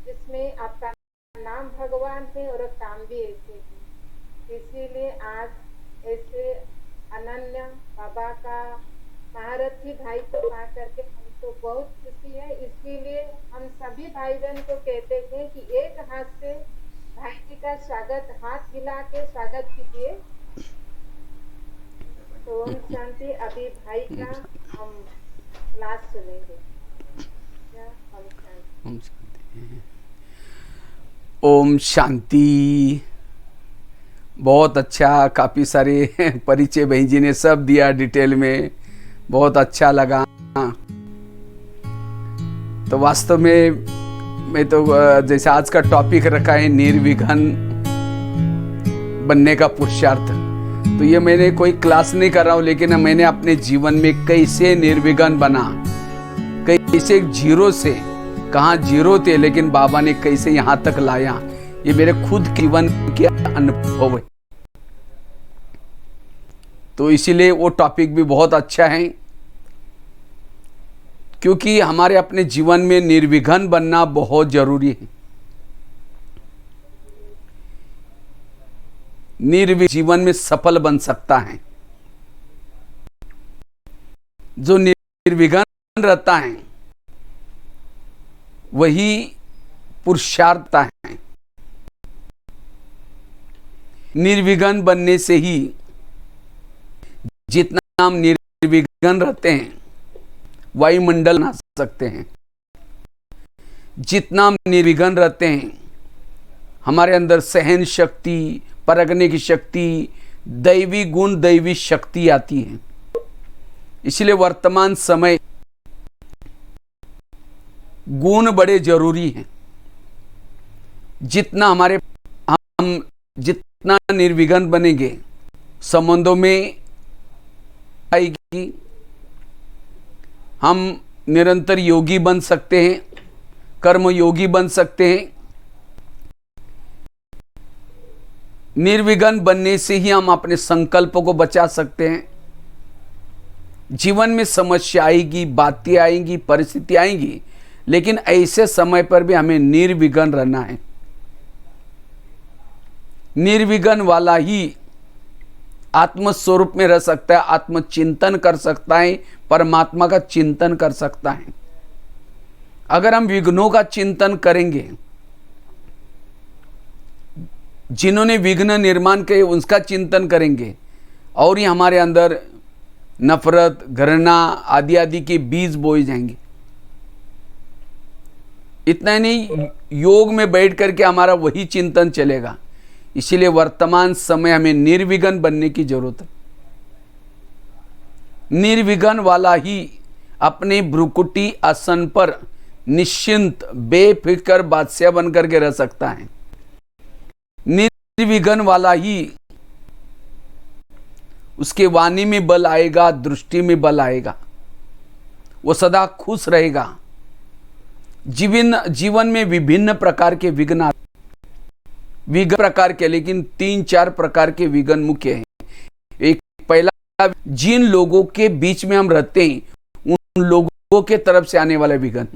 जिसमें आपका नाम भगवान है और काम भी ऐसे है। इसीलिए आज ऐसे अनन्य बाबा का महारथी भाई को पा करके हमको बहुत खुशी है। इसीलिए हम सभी भाई बहन को कहते हैं कि एक हाथ से भाई जी का स्वागत, हाथ हिला के स्वागत कीजिए। तो ओम शांति। अभी भाई का हम क्लास सुनेंगे। ओम शांति। ओम शांति। ओम शांति। बहुत अच्छा, काफ़ी सारे परिचय बहन जी ने सब दिया डिटेल में, बहुत अच्छा लगा। तो वास्तव में मैं तो जैसे आज का टॉपिक रखा है निर्विघ्न बनने का पुरुषार्थ, तो ये मैंने कोई क्लास नहीं कर रहा हूँ, लेकिन मैंने अपने जीवन में कैसे निर्विघ्न बना, कैसे जीरो से कहाँ जीरो थे लेकिन बाबा ने कैसे यहाँ तक लाया, ये मेरे खुद जीवन के अनुभव है। तो इसीलिए वो टॉपिक भी बहुत अच्छा है, क्योंकि हमारे अपने जीवन में निर्विघ्न बनना बहुत जरूरी है। निर्विघ्न जीवन में सफल बन सकता है। जो निर्विघ्न रहता है वही पुरुषार्थ है। निर्विघ्न बनने से ही जितना हम निर्विघ्न रहते हैं वायुमंडल बना सकते हैं। जितना हम निर्विघ्न रहते हैं हमारे अंदर सहन शक्ति, परखने की शक्ति, दैवी गुण, दैवी शक्ति आती है। इसलिए वर्तमान समय गुण बड़े जरूरी हैं। जितना हम जितना निर्विघ्न बनेंगे संबंधों में आएगी, हम निरंतर योगी बन सकते हैं, कर्म योगी बन सकते हैं। निर्विघ्न बनने से ही हम अपने संकल्पों को बचा सकते हैं। जीवन में समस्या आएगी, बातें आएंगी, परिस्थिति आएंगी, लेकिन ऐसे समय पर भी हमें निर्विघ्न रहना है। निर्विघ्न वाला ही आत्मस्वरूप में रह सकता है, आत्मचिंतन कर सकता है, परमात्मा का चिंतन कर सकता है। अगर हम विघ्नों का चिंतन करेंगे, जिन्होंने विघ्न निर्माण किए उसका चिंतन करेंगे, और ही हमारे अंदर नफरत, घृणा आदि आदि के बीज बोए जाएंगे। इतना ही नहीं, योग में बैठ करके हमारा वही चिंतन चलेगा। इसीलिए वर्तमान समय हमें निर्विघ्न बनने की जरूरत है। निर्विघ्न वाला ही अपने भ्रुकुटी आसन पर निश्चिंत बेफिक्र बादशाह बनकर के रह सकता है। निर्विघ्न वाला ही उसके वाणी में बल आएगा, दृष्टि में बल आएगा, वो सदा खुश रहेगा। जीवन में विभिन्न प्रकार के विघ्न प्रकार के, लेकिन 3-4 प्रकार के विघ्न मुख्य हैं। एक पहला, जिन लोगों के बीच में हम रहते हैं उन लोगों के तरफ से आने वाला विघ्न।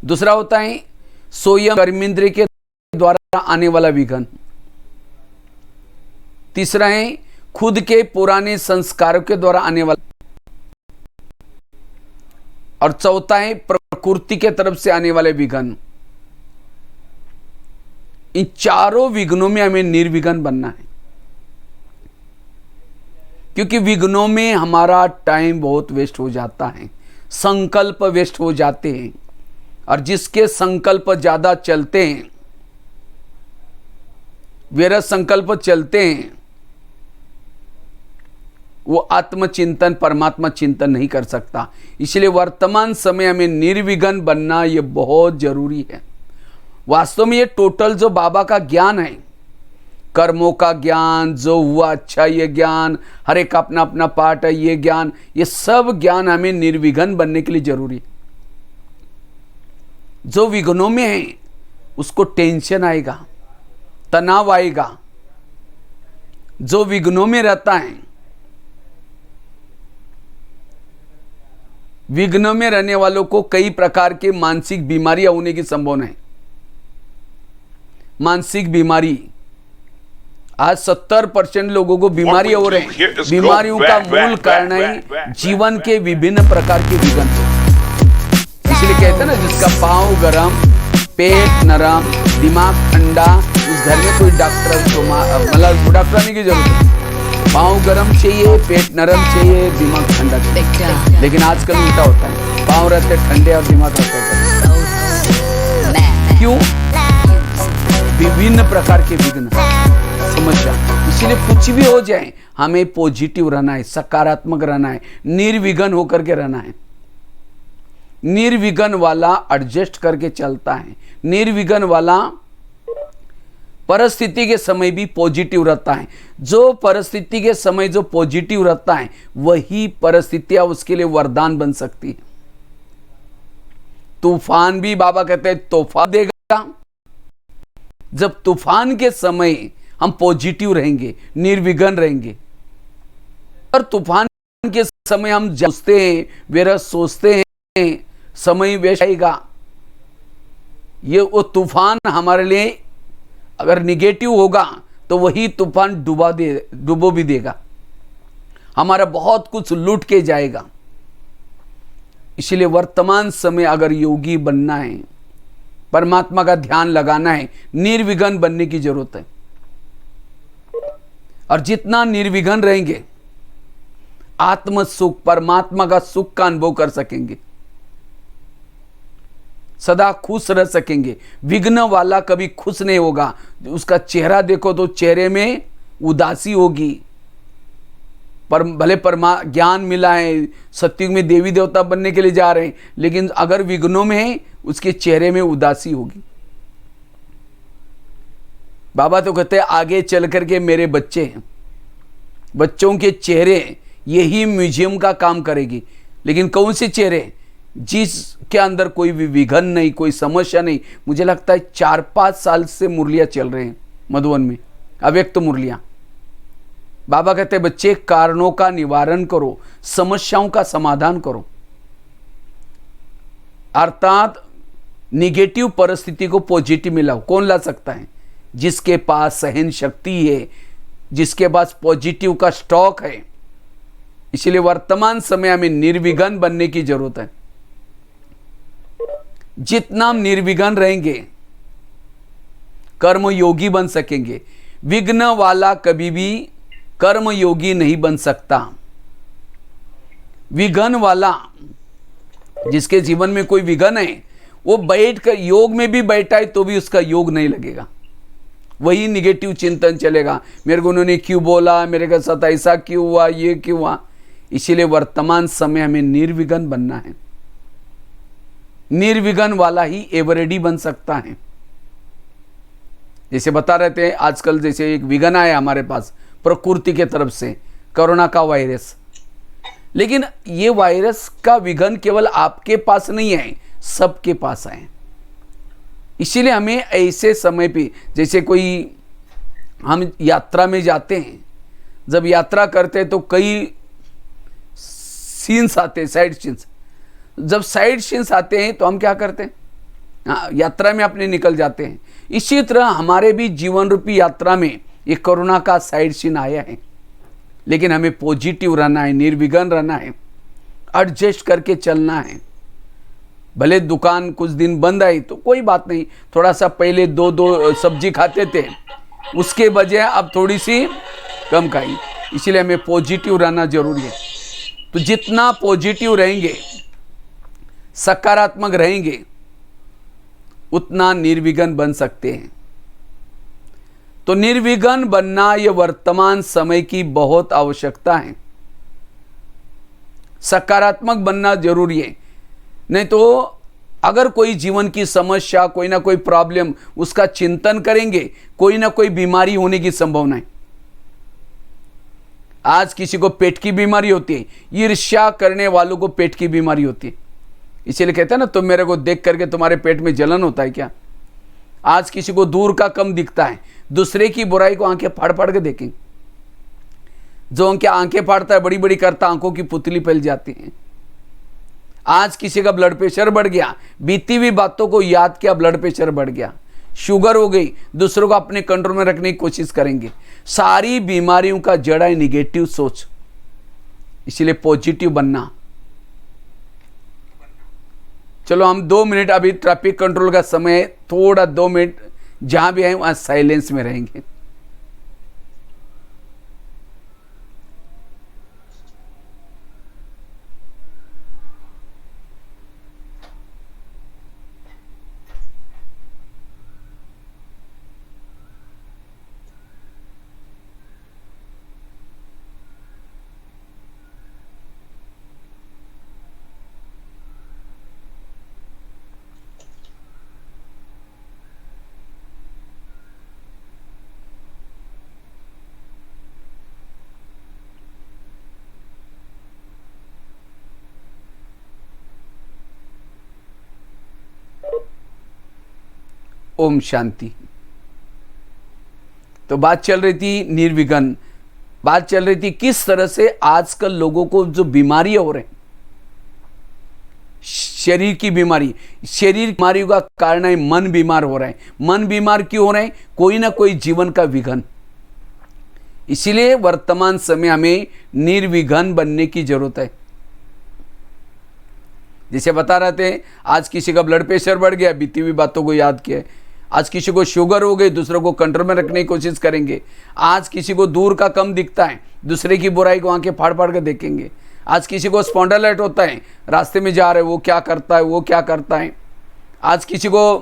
दूसरा होता है स्वयं कर्मेंद्रिय के द्वारा आने वाला विघ्न। तीसरा है खुद के पुराने संस्कारों के द्वारा आने वाला, और चौथा है प्रकृति के तरफ से आने वाले विघ्न। इन चारों विघ्नों में हमें निर्विघ्न बनना है, क्योंकि विघ्नों में हमारा टाइम बहुत वेस्ट हो जाता है, संकल्प वेस्ट हो जाते हैं, और जिसके संकल्प ज्यादा चलते हैं, व्यर्थ संकल्प चलते हैं, वो आत्मचिंतन, परमात्मा चिंतन नहीं कर सकता। इसलिए वर्तमान समय हमें निर्विघ्न बनना ये बहुत जरूरी है। वास्तव में ये टोटल जो बाबा का ज्ञान है, कर्मों का ज्ञान, जो हुआ अच्छा ये ज्ञान, हर एक अपना अपना पार्ट है ये ज्ञान, ये सब ज्ञान हमें निर्विघ्न बनने के लिए जरूरी है। जो विघ्नों में है उसको टेंशन आएगा, तनाव आएगा। जो विघ्नों में रहता है विघ्न में रहने वालों को कई प्रकार के मानसिक बीमारियां होने की संभावना है। मानसिक बीमारी, आज 70% लोगों को बीमारियां हो रहे हैं। बीमारियों का मूल कारण है जीवन के विभिन्न प्रकार के विघ्न। इसलिए कहते हैं ना, जिसका पांव गरम, पेट नरम, दिमाग ठंडा, उस घर में कोई डॉक्टर मतलब डॉक्टर आने की जरूरत है। पाँव गरम चाहिए, पेट नरम चाहिए, दिमाग ठंडा चाहिए। लेकिन आजकल उल्टा होता है, पाँव रहते ठंडे और दिमाग रहता है। क्यों? विभिन्न प्रकार के विघ्न, समस्या। इसलिए कुछ भी हो जाए, हमें पॉजिटिव रहना है, सकारात्मक रहना है, निर्विघ्न होकर के रहना है। निर्विघ्न वाला एडजस्ट करके चलता है। निर्विघ्न वाला परिस्थिति के समय भी पॉजिटिव रहता है। जो परिस्थिति के समय जो पॉजिटिव रहता है, वही परिस्थितियां उसके लिए वरदान बन सकती है। तूफान भी बाबा कहते हैं तोहफा देगा। जब तूफान के समय हम पॉजिटिव रहेंगे, निर्विघ्न रहेंगे, और तूफान के समय हम सोचते हैं, वेरा सोचते हैं, समय वेस्ट आएगा, ये वो तूफान हमारे लिए अगर निगेटिव होगा तो वही तूफान डुबो भी देगा, हमारा बहुत कुछ लूट के जाएगा। इसलिए वर्तमान समय अगर योगी बनना है, परमात्मा का ध्यान लगाना है, निर्विघ्न बनने की जरूरत है। और जितना निर्विघ्न रहेंगे, आत्म सुख, परमात्मा का सुख का अनुभव कर सकेंगे, सदा खुश रह सकेंगे। विघ्न वाला कभी खुश नहीं होगा। उसका चेहरा देखो तो चेहरे में उदासी होगी। पर भले ज्ञान मिला है, सत्युग में देवी देवता बनने के लिए जा रहे हैं, लेकिन अगर विघ्नों में है, उसके चेहरे में उदासी होगी। बाबा तो कहते हैं आगे चल करके मेरे बच्चे हैं, बच्चों के चेहरे यही म्यूजियम का काम करेगी। लेकिन कौन से चेहरे? जिसके अंदर कोई भी विघ्न नहीं, कोई समस्या नहीं। मुझे लगता है 4-5 साल से मुरलियां चल रहे हैं मधुबन में, अव्यक्त तो मुरलियां। बाबा कहते हैं बच्चे, कारणों का निवारण करो, समस्याओं का समाधान करो। अर्थात निगेटिव परिस्थिति को पॉजिटिव में लाओ। कौन ला सकता है? जिसके पास सहन शक्ति है, जिसके पास पॉजिटिव का स्टॉक है। इसलिए वर्तमान समय में निर्विघ्न बनने की जरूरत है। जितना हम निर्विघ्न रहेंगे, कर्म योगी बन सकेंगे। विघ्न वाला कभी भी कर्म योगी नहीं बन सकता। विघ्न वाला, जिसके जीवन में कोई विघ्न है, वो बैठ कर योग में भी बैठा है तो भी उसका योग नहीं लगेगा। वही निगेटिव चिंतन चलेगा, मेरे को उन्होंने क्यों बोला, मेरे के साथ ऐसा क्यों हुआ, ये क्यों हुआ। इसीलिए वर्तमान समय हमें निर्विघ्न बनना है। निर्विघ्न वाला ही एवरेडी बन सकता है। जैसे बता रहे थे, आजकल जैसे एक विघ्न आया हमारे पास प्रकृति के तरफ से, कोरोना का वायरस। लेकिन ये वायरस का विघ्न केवल आपके पास नहीं है, सबके पास है। इसीलिए हमें ऐसे समय पे, जैसे कोई हम यात्रा में जाते हैं, जब यात्रा करते हैं तो कई सीन्स आते हैं, साइड सीन्स। जब साइड सीन्स आते हैं तो हम क्या करते हैं? यात्रा में अपने निकल जाते हैं। इसी तरह हमारे भी जीवन रूपी यात्रा में ये कोरोना का साइड सीन आया है। लेकिन हमें पॉजिटिव रहना है, निर्विघ्न रहना है, एडजस्ट करके चलना है। भले दुकान कुछ दिन बंद आई तो कोई बात नहीं, थोड़ा सा पहले 2-2 सब्जी खाते थे, उसके बजाय अब थोड़ी सी कम खाई। इसीलिए हमें पॉजिटिव रहना जरूरी है। तो जितना पॉजिटिव रहेंगे, सकारात्मक रहेंगे, उतना निर्विघ्न बन सकते हैं। तो निर्विघ्न बनना यह वर्तमान समय की बहुत आवश्यकता है। सकारात्मक बनना जरूरी है। नहीं तो अगर कोई जीवन की समस्या, कोई ना कोई प्रॉब्लम, उसका चिंतन करेंगे, कोई ना कोई बीमारी होने की संभावना है। आज किसी को पेट की बीमारी होती है, ईर्ष्या करने वालों को पेट की बीमारी होती है। इसीलिए कहते हैं ना, तुम मेरे को देख करके तुम्हारे पेट में जलन होता है क्या? आज किसी को दूर का कम दिखता है, दूसरे की बुराई को आंखें फाड़ फाड़ के देखें। जो उनके आंखें फाड़ता है, बड़ी बड़ी करता, आंखों की पुतली फैल जाती है। आज किसी का ब्लड प्रेशर बढ़ गया, बीती हुई बातों को याद किया, ब्लड प्रेशर बढ़ गया, शुगर हो गई, दूसरों को अपने कंट्रोल में रखने की कोशिश करेंगे। सारी बीमारियों का जड़ है निगेटिव सोच, इसलिए पॉजिटिव बनना। चलो हम 2 मिनट, अभी ट्रैफिक कंट्रोल का समय है, थोड़ा 2 मिनट जहां भी आए वहां साइलेंस में रहेंगे। ओम शांति। तो बात चल रही थी निर्विघ्न, बात चल रही थी किस तरह से आजकल लोगों को जो बीमारी हो रहे हैं, शरीर की बीमारी, शरीर बीमारियों का कारण है मन बीमार हो रहा है। मन बीमार क्यों हो रहे हैं? कोई ना कोई जीवन का विघन। इसीलिए वर्तमान समय हमें निर्विघ्न बनने की जरूरत है। जैसे बता रहे थे, आज किसी का ब्लड प्रेशर बढ़ गया, बीती हुई बातों को याद किया। आज किसी को शुगर हो गई, दूसरों को कंट्रोल में रखने की कोशिश करेंगे। आज किसी को दूर का कम दिखता है, दूसरे की बुराई को आंखें फाड़ फाड़ कर देखेंगे। आज किसी को स्पॉन्डिलाइट होता है, रास्ते में जा रहे वो क्या करता है, वो क्या करता है। आज किसी को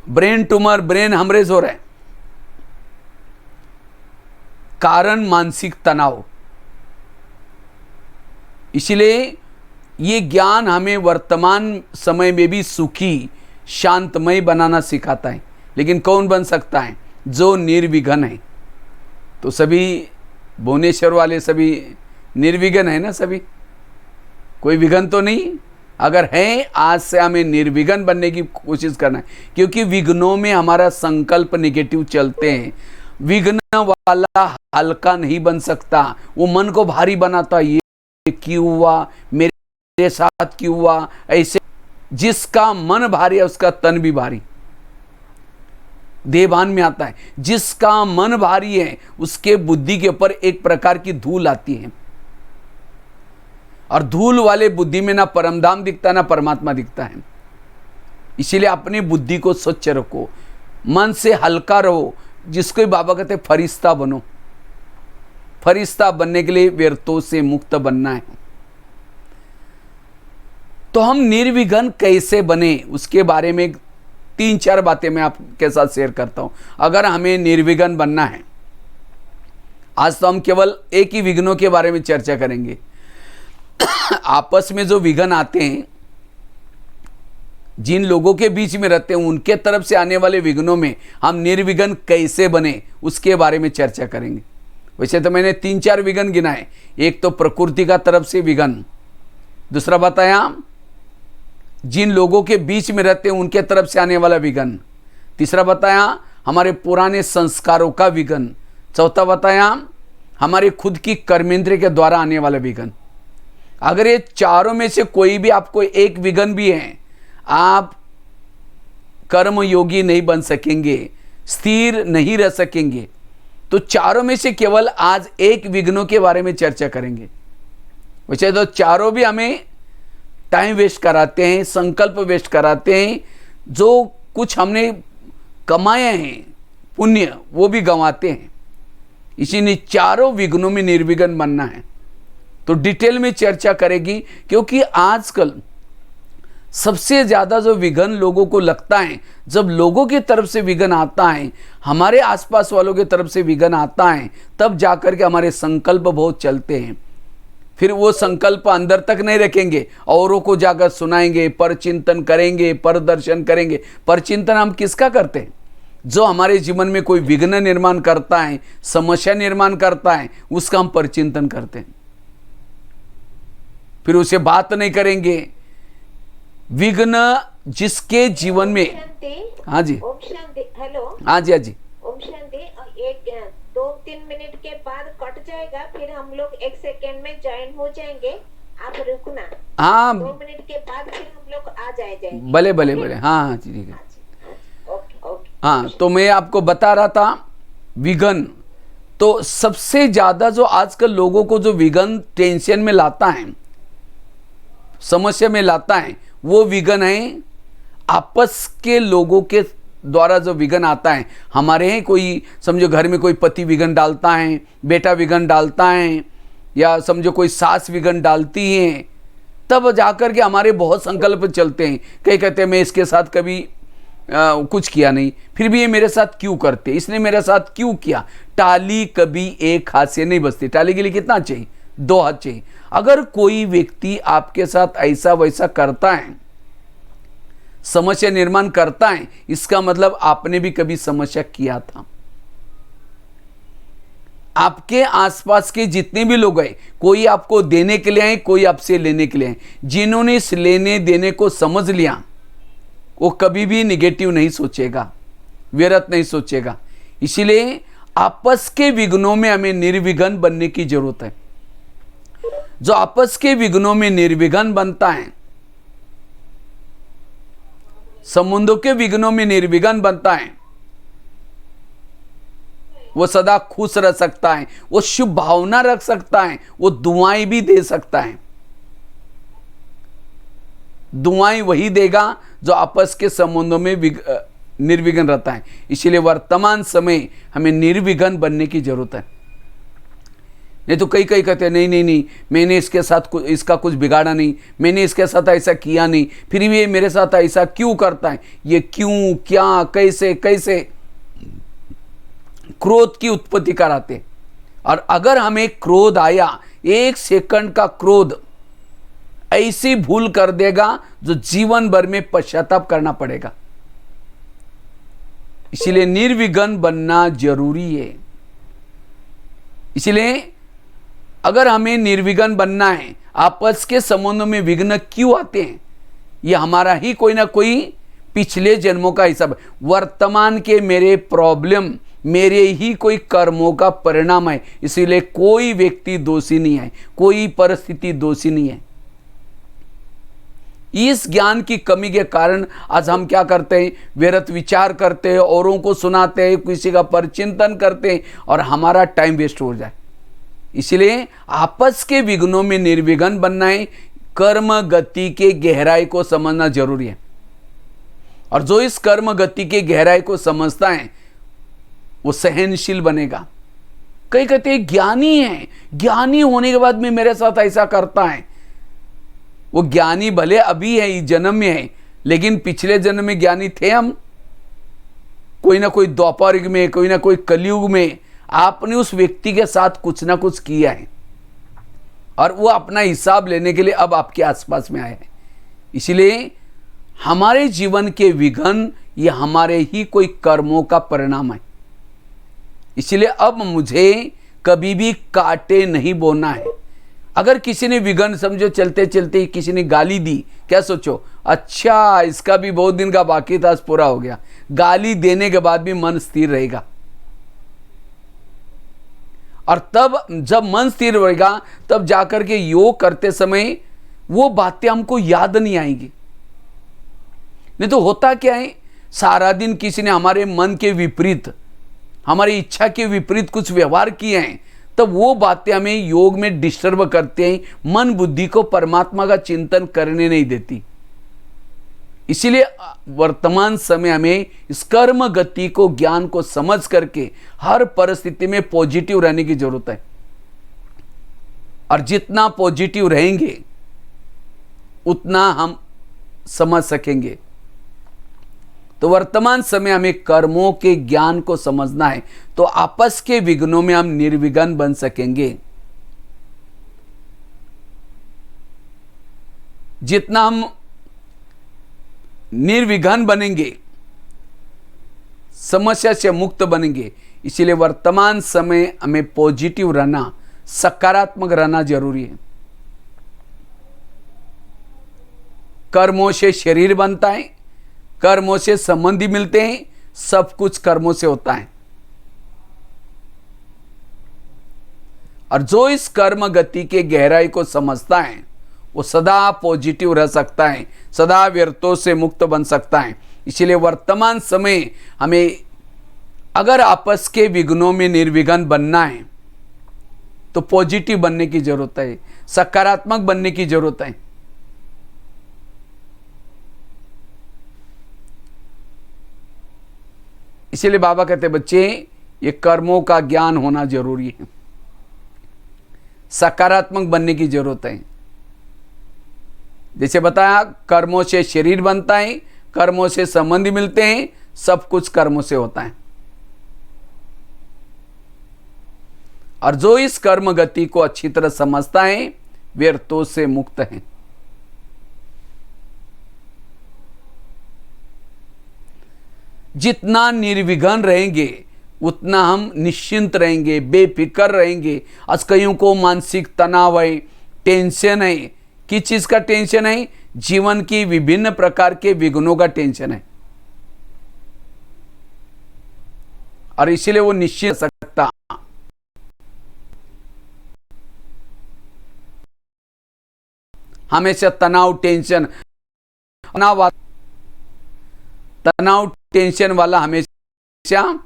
ब्रेन ट्यूमर, ब्रेन हेमरेज हो रहा है, कारण मानसिक तनाव। इसलिए ये ज्ञान हमें वर्तमान समय में भी सुखी शांतमय बनाना सिखाता है। लेकिन कौन बन सकता है? जो निर्विघ्न है। तो सभी भुवनेश्वर वाले सभी निर्विघ्न है ना? सभी, कोई विघ्न तो नहीं? अगर है, आज से हमें निर्विघ्न बनने की कोशिश करना है, क्योंकि विघ्नों में हमारा संकल्प नेगेटिव चलते हैं। विघ्न वाला हल्का नहीं बन सकता, वो मन को भारी बनाता। ये क्यों हुआ, मेरे साथ क्यों हुआ, ऐसे। जिसका मन भारी है उसका तन भी भारी, देहभान में आता है। जिसका मन भारी है उसके बुद्धि के ऊपर एक प्रकार की धूल आती है, और धूल वाले बुद्धि में ना परमधाम दिखता है ना परमात्मा दिखता है। इसीलिए अपनी बुद्धि को स्वच्छ रखो, मन से हल्का रहो। जिसको बाबा कहते फरिश्ता बनो। फरिश्ता बनने के लिए व्यर्थों से मुक्त बनना है। तो हम निर्विघ्न कैसे बने, उसके बारे में 3-4 बातें मैं आपके साथ शेयर करता हूं। अगर हमें निर्विघ्न बनना है, आज तो हम केवल एक ही विघ्नों के बारे में चर्चा करेंगे। आपस में जो विघ्न आते हैं, जिन लोगों के बीच में रहते हैं, उनके तरफ से आने वाले विघ्नों में हम निर्विघ्न कैसे बने, उसके बारे में चर्चा करेंगे। वैसे तो मैंने 3-4 विघ्न गिनाए। एक तो प्रकृति का तरफ से विघ्न, दूसरा बताया जिन लोगों के बीच में रहते हैं उनके तरफ से आने वाला विघ्न, तीसरा बताया हमारे पुराने संस्कारों का विघ्न, चौथा बताया हमारे खुद की कर्मेंद्रिय के द्वारा आने वाला विघ्न। अगर ये चारों में से कोई भी आपको एक विघ्न भी है, आप कर्म योगी नहीं बन सकेंगे, स्थिर नहीं रह सकेंगे। तो चारों में से केवल आज एक विघ्नों के बारे में चर्चा करेंगे। वैसे तो चारों भी हमें टाइम वेस्ट कराते हैं, संकल्प वेस्ट कराते हैं। जो कुछ हमने कमाए हैं पुण्य, वो भी गंवाते हैं। इसीलिए चारों विघ्नों में निर्विघ्न बनना है। तो डिटेल में चर्चा करेगी, क्योंकि आजकल सबसे ज़्यादा जो विघ्न लोगों को लगता है, जब लोगों की तरफ से विघ्न आता है, हमारे आसपास वालों की तरफ से विघ्न आता है, तब जाकर के हमारे संकल्प बहुत चलते हैं। फिर वो संकल्प अंदर तक नहीं रखेंगे, औरों को जाकर सुनाएंगे, पर चिंतन करेंगे, पर दर्शन करेंगे। पर चिंतन हम किसका करते हैं? जो हमारे जीवन में कोई विघ्न निर्माण करता है, समस्या निर्माण करता है, उसका हम पर चिंतन करते हैं। फिर उसे बात नहीं करेंगे। विघ्न जिसके जीवन में, हाँ जी, ओम शांति। हेलो, हाँ जी, हाँ जी, ओम शांति। एक 2-3 मिनट के बाद कट जाएगा, फिर हम लोग 1 सेकेंड में ज्वाइन हो जाएंगे। आप रुकना, हाँ 2 मिनट के बाद फिर हम लोग आ जाएंगे। भले भले भले, हाँ हाँ ठीक है। Okay okay. हाँ तो मैं आपको बता रहा था विघन, तो सबसे ज्यादा जो आजकल लोगों को जो विघन टेंशन में लाता है, समस्या में लाता है, वो विघन है आपस के लोगों के द्वारा जो विघन आता है। हमारे हैं कोई, समझो घर में कोई पति विघन डालता है, बेटा विघन डालता है, या समझो कोई सास विघन डालती है, तब जाकर के हमारे बहुत संकल्प चलते हैं। कई कहते हैं मैं इसके साथ कभी कुछ किया नहीं, फिर भी ये मेरे साथ क्यों करते, इसने मेरे साथ क्यों किया। टाली कभी एक हाथ से नहीं बजती, टाली के लिए कितना चाहिए, 2 हाथ चाहिए। अगर कोई व्यक्ति आपके साथ ऐसा वैसा करता है, समस्या निर्माण करता है, इसका मतलब आपने भी कभी समस्या किया था। आपके आसपास के जितने भी लोग हैं, कोई आपको देने के लिए आए, कोई आपसे लेने के लिए आए, जिन्होंने इस लेने देने को समझ लिया, वो कभी भी निगेटिव नहीं सोचेगा, व्यर्थ नहीं सोचेगा। इसीलिए आपस के विघ्नों में हमें निर्विघ्न बनने की जरूरत है। जो आपस के विघ्नों में निर्विघ्न बनता है, संबंधों के विघ्नों में निर्विघ्न बनता है, वो सदा खुश रह सकता है, वो शुभ भावना रख सकता है, वो दुआएं भी दे सकता है। दुआएं वही देगा जो आपस के संबंधों में निर्विघ्न रहता है। इसलिए वर्तमान समय हमें निर्विघ्न बनने की जरूरत है। नहीं तो कई कहते हैं नहीं, मैंने इसके साथ इसका कुछ बिगाड़ा नहीं, मैंने इसके साथ ऐसा किया नहीं, फिर भी ये मेरे साथ ऐसा क्यों करता है, ये क्यों, क्या, कैसे कैसे, क्रोध की उत्पत्ति कराते। और अगर हमें क्रोध आया, 1 सेकंड का क्रोध ऐसी भूल कर देगा जो जीवन भर में पश्चाताप करना पड़ेगा। इसलिए निर्विघ्न बनना जरूरी है। इसलिए अगर हमें निर्विघ्न बनना है, आपस के संबंधों में विघ्न क्यों आते हैं, यह हमारा ही कोई ना कोई पिछले जन्मों का हिसाब है। वर्तमान के मेरे प्रॉब्लम मेरे ही कोई कर्मों का परिणाम है। इसीलिए कोई व्यक्ति दोषी नहीं है, कोई परिस्थिति दोषी नहीं है। इस ज्ञान की कमी के कारण आज हम क्या करते हैं, व्यर्थ विचार करते हैं, औरों को सुनाते हैं, किसी का परचिंतन करते हैं और हमारा टाइम वेस्ट हो जाए। इसलिए आपस के विघ्नों में निर्विघ्न बनना है, कर्म गति के गहराई को समझना जरूरी है। और जो इस कर्म गति के गहराई को समझता है वो सहनशील बनेगा। कई कहते हैं ज्ञानी है, ज्ञानी होने के बाद में मेरे साथ ऐसा करता है। वो ज्ञानी भले अभी है, इस जन्म में है, लेकिन पिछले जन्म में ज्ञानी थे हम। कोई ना कोई द्वापर युग में, कोई ना कोई कलयुग में आपने उस व्यक्ति के साथ कुछ ना कुछ किया है और वो अपना हिसाब लेने के लिए अब आपके आसपास में आया है। इसलिए हमारे जीवन के विघ्न ये हमारे ही कोई कर्मों का परिणाम है। इसलिए अब मुझे कभी भी काटे नहीं बोना है। अगर किसी ने विघ्न समझो चलते चलते किसी ने गाली दी, क्या सोचो, अच्छा इसका भी बहुत दिन का बाकी था, आज पूरा हो गया। गाली देने के बाद भी मन स्थिर रहेगा। और तब जब मन स्थिर रहेगा तब जाकर के योग करते समय वो बातें हमको याद नहीं आएंगी। नहीं तो होता क्या है, सारा दिन किसी ने हमारे मन के विपरीत, हमारी इच्छा के विपरीत कुछ व्यवहार किए हैं, तब वो बातें हमें योग में डिस्टर्ब करते हैं, मन बुद्धि को परमात्मा का चिंतन करने नहीं देती। इसीलिए वर्तमान समय हमें इस कर्म गति को, ज्ञान को समझ करके हर परिस्थिति में पॉजिटिव रहने की जरूरत है। और जितना पॉजिटिव रहेंगे उतना हम समझ सकेंगे। तो वर्तमान समय हमें कर्मों के ज्ञान को समझना है, तो आपस के विघ्नों में हम निर्विघ्न बन सकेंगे। जितना हम निर्विघ्न बनेंगे, समस्या से मुक्त बनेंगे। इसीलिए वर्तमान समय हमें पॉजिटिव रहना, सकारात्मक रहना जरूरी है। कर्मों से शरीर बनता है, कर्मों से संबंधी मिलते हैं, सब कुछ कर्मों से होता है। और जो इस कर्म गति के गहराई को समझता है वो सदा पॉजिटिव रह सकता है, सदा व्यर्थों से मुक्त बन सकता है। इसलिए वर्तमान समय हमें अगर आपस के विघ्नों में निर्विघ्न बनना है तो पॉजिटिव बनने की जरूरत है, सकारात्मक बनने की जरूरत है। इसीलिए बाबा कहते बच्चे ये कर्मों का ज्ञान होना जरूरी है, सकारात्मक बनने की जरूरत है। जैसे बताया कर्मों से शरीर बनता है, कर्मों से संबंध मिलते हैं, सब कुछ कर्मों से होता है। और जो इस कर्म गति को अच्छी तरह समझता है व्यर्थों से मुक्त है। जितना निर्विघ्न रहेंगे उतना हम निश्चिंत रहेंगे, बेफिक्र रहेंगे। आज कईयों को मानसिक तनाव है, टेंशन है। किस चीज का टेंशन है? जीवन की विभिन्न प्रकार के विघ्नों का टेंशन है, और इसीलिए वो निश्चित सकता। हमेशा तनाव टेंशन वाला हमेशा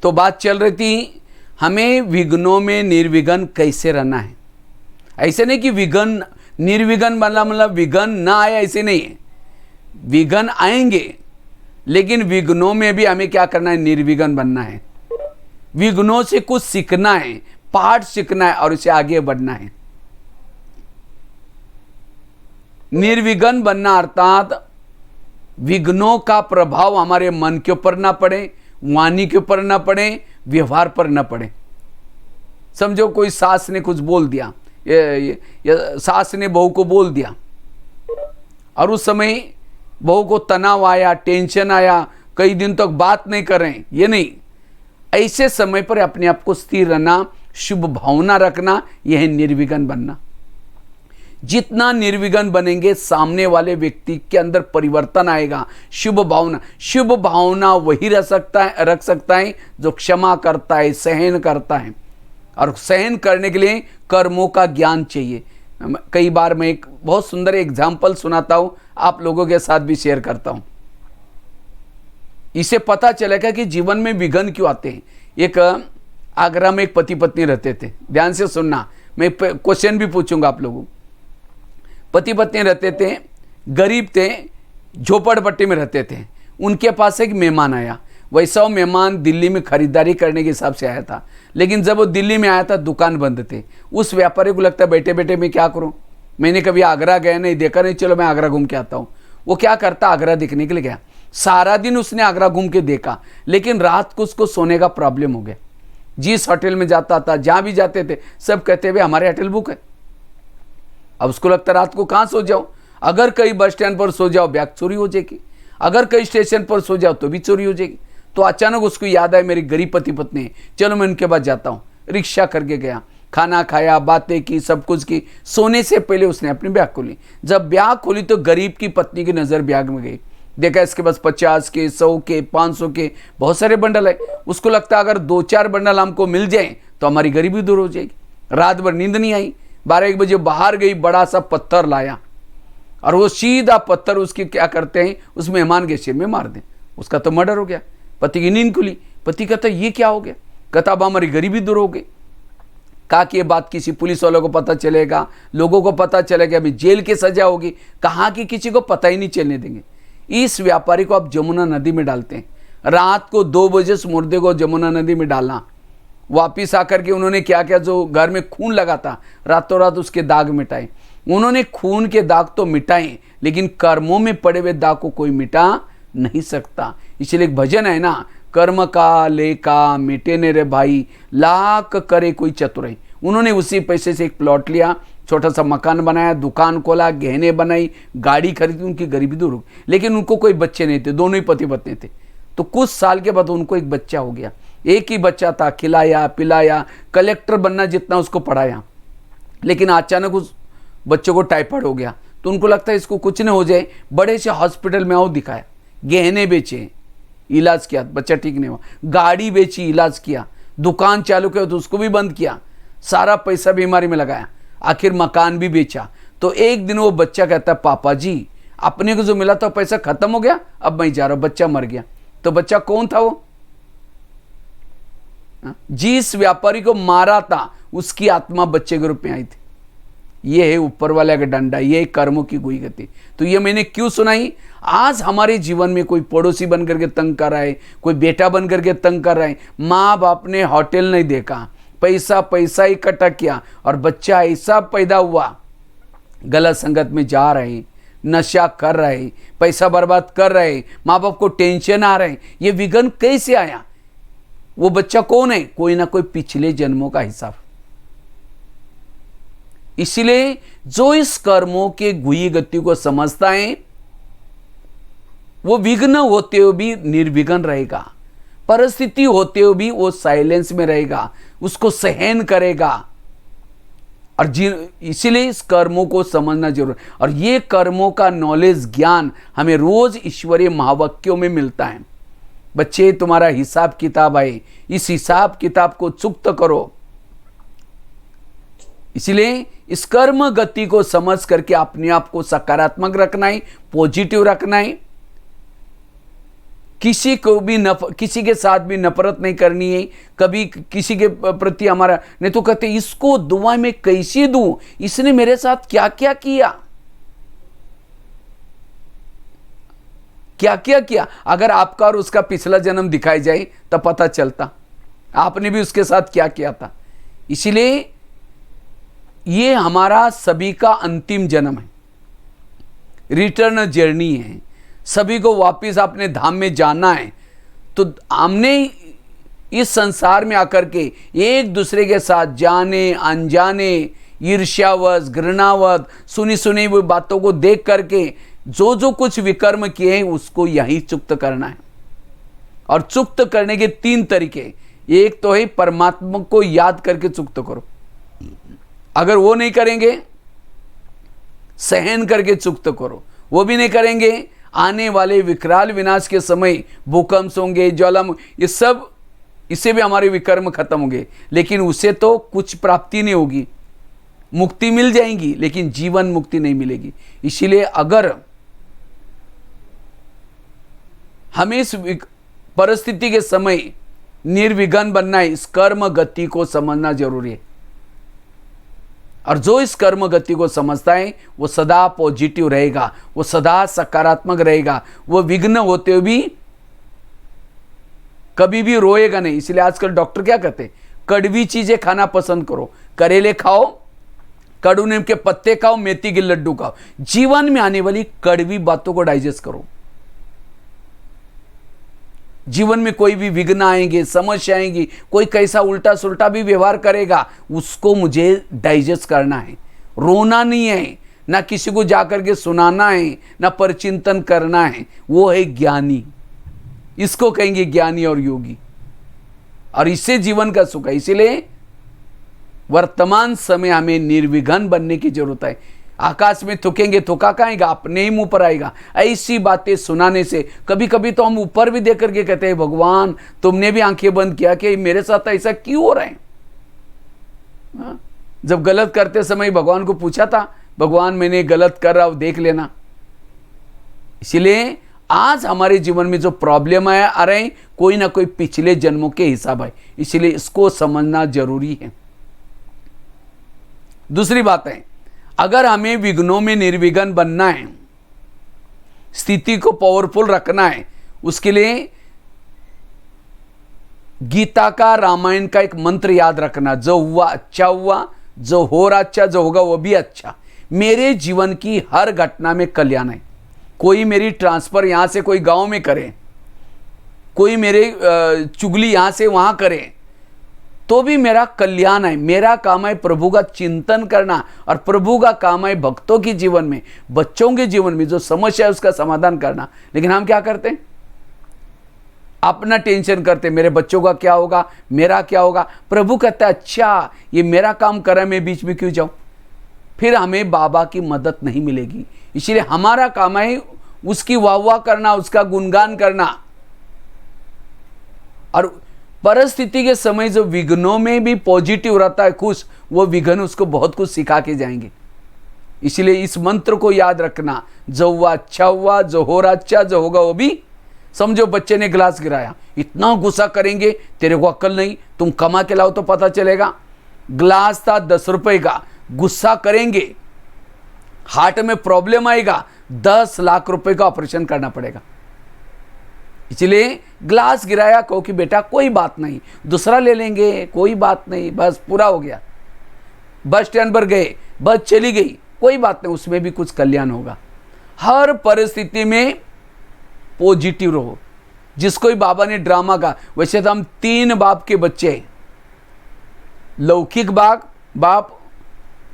तो बात चल रही थी हमें विघ्नों में निर्विघ्न कैसे रहना है। ऐसे नहीं कि विघ्न निर्विघ्न मतलब विघ्न ना आए, ऐसे नहीं है। विघ्न आएंगे लेकिन विघ्नों में भी हमें क्या करना है? निर्विघ्न बनना है। विघ्नों से कुछ सीखना है, पाठ सीखना है और उसे आगे बढ़ना है। निर्विघ्न बनना अर्थात विघ्नों का प्रभाव हमारे मन के ऊपर ना पड़े, वाणी के ऊपर ना पड़े, व्यवहार पर ना पड़े। समझो कोई सास ने कुछ बोल दिया, सास ने बहू को बोल दिया और उस समय बहू को तनाव आया, टेंशन आया, कई दिन तक बात नहीं कर रहे हैं, ये नहीं। ऐसे समय पर अपने आप को स्थिर रहना, शुभ भावना रखना, यह है निर्विघ्न बनना। जितना निर्विघ्न बनेंगे सामने वाले व्यक्ति के अंदर परिवर्तन आएगा। शुभ भावना वही रख सकता है जो क्षमा करता है, सहन करता है। और सहन करने के लिए कर्मों का ज्ञान चाहिए। कई बार मैं एक बहुत सुंदर एग्जाम्पल सुनाता हूं, आप लोगों के साथ भी शेयर करता हूं। इसे पता चलेगा कि जीवन में विघ्न क्यों आते हैं। एक आगरा में एक पति पत्नी रहते थे, ध्यान से सुनना, मैं क्वेश्चन भी पूछूंगा आप लोगों। पति पत्नी रहते थे, गरीब थे, झोपड़पट्टी में रहते थे। उनके पास एक मेहमान आया। वैसा वो मेहमान दिल्ली में खरीदारी करने के हिसाब से आया था, लेकिन जब वो दिल्ली में आया था दुकान बंद थे। उस व्यापारी को लगता है बैठे बैठे मैं क्या करूं, मैंने कभी आगरा गया नहीं, देखा नहीं, चलो मैं आगरा घूम के आता हूं। वो क्या करता, आगरा देखने के लिए गया। सारा दिन उसने आगरा घूम के देखा, लेकिन रात को उसको सोने का प्रॉब्लम हो गया। जिस होटल में जाता था, जहां भी जाते थे, सब कहते हुए हमारे होटल बुक है। अब उसको लगता रात को कहां सो जाओ, अगर कहीं बस स्टैंड पर सो जाओ बैग चोरी हो जाएगी, अगर कहीं स्टेशन पर सो जाओ तो भी चोरी हो जाएगी। तो अचानक उसको याद आया मेरी गरीब पति पत्नी है, चलो मैं उनके पास जाता हूँ। रिक्शा करके गया, खाना खाया, बातें की, सब कुछ की। सोने से पहले उसने अपनी बैग खोली। जब बैग खोली तो गरीब की पत्नी की नजर बैग में गई। देखा इसके पास 50 के, 100 के, 500 के बहुत सारे बंडल है। उसको लगता अगर 2-4 बंडल हमको मिल जाए तो हमारी गरीबी दूर हो जाएगी। रात भर नींद नहीं आई। 12-1 बजे बाहर गई, बड़ा सा पत्थर लाया और वो सीधा पत्थर उसकी क्या करते हैं, उस मेहमान के सिर में मार दें। उसका तो मर्डर हो गया। पति की नींद खुली। पति कहता ये क्या हो गया? कहता अब हमारी गरीबी दूर हो गई। कहा कि ये बात किसी पुलिस वालों को पता चलेगा, लोगों को पता चलेगा, अभी जेल की सजा होगी। कहा कि किसी को पता ही नहीं चलने देंगे। इस व्यापारी को आप जमुना नदी में डालते हैं। रात को 2 बजे उस मुर्दे को जमुना नदी में डालना। वापिस आकर के उन्होंने क्या किया, जो घर में खून लगा था रातों रात उसके दाग मिटाए। उन्होंने खून के दाग तो मिटाए, लेकिन कर्मों में पड़े हुए दाग को कोई मिटा नहीं सकता। इसलिए एक भजन है ना, कर्म का लेका मिटे ने रे भाई, लाख करे कोई चतुराई। उन्होंने उसी पैसे से एक प्लॉट लिया, छोटा सा मकान बनाया, दुकान खोला, गहने बनाई, गाड़ी खरीदी, उनकी गरीबी दूर हो गई। लेकिन उनको कोई बच्चे नहीं थे, दोनों ही पति पत्नी थे। तो कुछ साल के बाद उनको एक बच्चा हो गया, एक ही बच्चा था, खिलाया पिलाया, कलेक्टर बनना जितना उसको पढ़ाया। लेकिन अचानक उस बच्चे को टाइफाइड हो गया, तो उनको लगता है इसको कुछ न हो जाए, बड़े से हॉस्पिटल में आओ दिखाया, गहने बेचे, इलाज किया, बच्चा ठीक नहीं हुआ, गाड़ी बेची, इलाज किया, दुकान चालू किया तो उसको भी बंद किया, सारा पैसा बीमारी में लगाया, आखिर मकान भी बेचा। तो एक दिन वो बच्चा कहता है, पापा जी अपने को जो मिला था पैसा खत्म हो गया, अब मैं जा रहा हूं, बच्चा मर गया। तो बच्चा कौन था वो? जिस व्यापारी को मारा था उसकी आत्मा बच्चे के रूप में आई थी। ये है ऊपर वाले का डंडा, ये है कर्मों की गुई गति। तो ये मैंने क्यों सुनाई? आज हमारे जीवन में कोई पड़ोसी बन करके तंग कर रहा है, कोई बेटा बन करके तंग कर रहा है, माँ बाप ने होटल नहीं देखा, पैसा पैसा इकट्ठा किया और बच्चा ऐसा पैदा हुआ, गलत संगत में जा रहे, नशा कर रहे, पैसा बर्बाद कर रहे, माँ बाप को टेंशन आ रहे। ये विघ्न कैसे आया? वो बच्चा कौन है? कोई ना कोई पिछले जन्मों का हिसाब। इसलिए जो इस कर्मों के गुई गति को समझता है वो विघ्न होते हुए भी निर्विघ्न रहेगा, परिस्थिति होते हुए भी वो साइलेंस में रहेगा, उसको सहन करेगा। और इसीलिए इस कर्मों को समझना जरूर। और ये कर्मों का नॉलेज, ज्ञान हमें रोज ईश्वरीय महावाक्यों में मिलता है। बच्चे तुम्हारा हिसाब किताब है, इस हिसाब किताब को चुक्त करो। इसलिए इस कर्म गति को समझ करके अपने आप को सकारात्मक रखना है, पॉजिटिव रखना है। किसी को भी किसी के साथ भी नफरत नहीं करनी है, कभी किसी के प्रति हमारा नहीं तो कहते इसको दुआ में कैसे दूं, इसने मेरे साथ क्या क्या किया, क्या क्या किया। अगर आपका और उसका पिछला जन्म दिखाई जाए तब पता चलता आपने भी उसके साथ क्या किया था। इसीलिए ये हमारा सभी का अंतिम जन्म है, रिटर्न जर्नी है, सभी को वापस अपने धाम में जाना है। तो हमने इस संसार में आकर के एक दूसरे के साथ जाने अनजाने, ईर्ष्यावश, घृणावश, सुनी सुनी हुई बातों को देख करके जो जो कुछ विकर्म किए हैं उसको यही चुक्त करना है। और चुक्त करने के 3 तरीके, एक तो है परमात्मा को याद करके चुक्त करो, अगर वो नहीं करेंगे सहन करके चुक्त करो, वो भी नहीं करेंगे आने वाले विकराल विनाश के समय भूकंप होंगे, ज्वालामुखी, ये सब, इससे भी हमारे विकर्म खत्म होंगे। लेकिन उससे तो कुछ प्राप्ति नहीं होगी, मुक्ति मिल जाएगी लेकिन जीवन मुक्ति नहीं मिलेगी। इसीलिए अगर हमें इस परिस्थिति के समय निर्विघ्न बनना है, इस कर्म गति को समझना जरूरी है। और जो इस कर्म गति को समझता है वो सदा पॉजिटिव रहेगा, वो सदा सकारात्मक रहेगा, वो विघ्न होते हुए भी कभी भी रोएगा नहीं। इसलिए आजकल डॉक्टर क्या कहते हैं, कड़वी चीजें खाना पसंद करो, करेले खाओ, कड़ू नीम के पत्ते खाओ, मेथी के लड्डू खाओ, जीवन में आने वाली कड़वी बातों को डाइजेस्ट करो। जीवन में कोई भी विघ्न आएंगे, समस्या आएंगी, कोई कैसा उल्टा सुल्टा भी व्यवहार करेगा, उसको मुझे डाइजेस्ट करना है, रोना नहीं है, ना किसी को जाकर के सुनाना है, ना परचिंतन करना है। वो है ज्ञानी, इसको कहेंगे ज्ञानी और योगी। और इससे जीवन का सुख है। इसीलिए वर्तमान समय हमें निर्विघ्न बनने की जरूरत है। आकाश में थूकेंगे, थूका कहां, अपने ही मुंह पर आएगा। ऐसी बातें सुनाने से कभी कभी तो हम ऊपर भी देख करके कहते हैं, भगवान तुमने भी आंखें बंद किया कि मेरे साथ ऐसा क्यों हो रहा है। जब गलत करते समय भगवान को पूछा था, भगवान मैंने गलत कर रहा हूं, देख लेना। इसलिए आज हमारे जीवन में जो प्रॉब्लम आ रहे हैं, कोई ना कोई पिछले जन्मों के हिसाब है। इसलिए इसको समझना जरूरी है। दूसरी बात है, अगर हमें विघ्नों में निर्विघ्न बनना है, स्थिति को पावरफुल रखना है, उसके लिए गीता का, रामायण का एक मंत्र याद रखना, जो हुआ अच्छा हुआ, जो हो रहा अच्छा, जो होगा वो भी अच्छा। मेरे जीवन की हर घटना में कल्याण है। कोई मेरी ट्रांसफर यहां से कोई गांव में करे, कोई मेरे चुगली यहाँ से वहाँ करे तो भी मेरा कल्याण है। मेरा काम है प्रभु का चिंतन करना, और प्रभु का काम है भक्तों के जीवन में, बच्चों के जीवन में जो समस्या है उसका समाधान करना। लेकिन हम क्या करते हैं? अपना टेंशन करते, मेरे बच्चों का क्या होगा, मेरा क्या होगा। प्रभु कहता है अच्छा ये मेरा काम कर रहा है, मैं बीच में क्यों जाऊं? फिर हमें बाबा की मदद नहीं मिलेगी। इसलिए हमारा काम है उसकी वाह करना, उसका गुणगान करना। और परिस्थिति के समय जो विघ्नों में भी पॉजिटिव रहता है, खुश, वो विघ्न उसको बहुत कुछ सिखा के जाएंगे। इसलिए इस मंत्र को याद रखना, जो हुआ अच्छा हुआ, जो हो रहा अच्छा, जो होगा वो भी। समझो बच्चे ने गिलास गिराया, इतना गुस्सा करेंगे, तेरे को अक्ल नहीं, तुम कमा के लाओ तो पता चलेगा। गिलास था 10 रुपए का, गुस्सा करेंगे, हार्ट में प्रॉब्लम आएगा, 10 लाख रुपए का ऑपरेशन करना पड़ेगा। इसलिए ग्लास गिराया, कहो कि बेटा कोई बात नहीं, दूसरा ले लेंगे, कोई बात नहीं, बस पूरा हो गया। बस स्टैंड पर गए, बस चली गई, कोई बात नहीं, उसमें भी कुछ कल्याण होगा। हर परिस्थिति में पॉजिटिव रहो। जिसको ही बाबा ने ड्रामा का, वैसे तो हम 3 बाप के बच्चे हैं। लौकिक बाप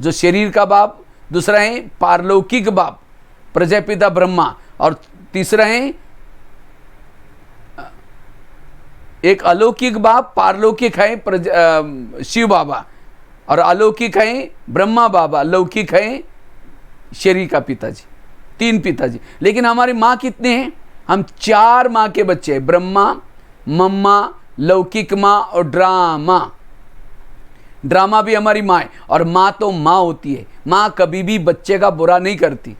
जो शरीर का बाप, दूसरा है पारलौकिक बाप प्रजापिता ब्रह्मा, और तीसरा है एक अलौकिक बाप, पारलौकिक है शिव बाबा, और अलौकिक है ब्रह्मा बाबा, लौकिक है शरीर का पिताजी। 3 पिताजी। लेकिन हमारी माँ कितने हैं? हम 4 माँ के बच्चे हैं, ब्रह्मा, मम्मा, लौकिक माँ और ड्रामा। ड्रामा भी हमारी माँ है, और माँ तो माँ होती है। माँ कभी भी बच्चे का बुरा नहीं करती।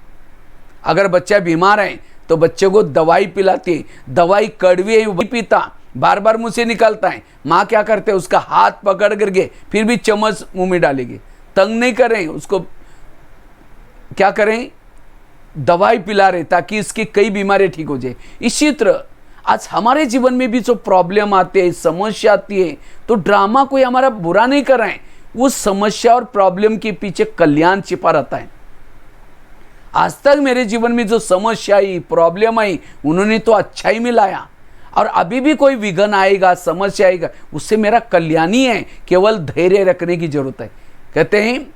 अगर बच्चा बीमार है तो बच्चे को दवाई पिलाती है, दवाई कड़वी है वो पीता, बार बार मुंह से निकलता है। माँ क्या करते हैं? उसका हाथ पकड़ करके फिर भी चम्मच मुंह में डालेगी, तंग नहीं करें उसको, क्या करें? दवाई पिला रहे ताकि इसकी कई बीमारियां ठीक हो जाए। इसी तरह आज हमारे जीवन में भी जो प्रॉब्लम आते हैं, समस्या आती है, तो ड्रामा कोई हमारा बुरा नहीं कर रहे हैं, उस समस्या और प्रॉब्लम के पीछे कल्याण छिपा रहता है। आज तक मेरे जीवन में जो समस्या आई, प्रॉब्लम आई, उन्होंने तो अच्छा ही मिलाया, और अभी भी कोई विघ्न आएगा, समस्या आएगा, उससे मेरा कल्याण ही है। केवल धैर्य रखने की जरूरत है। कहते हैं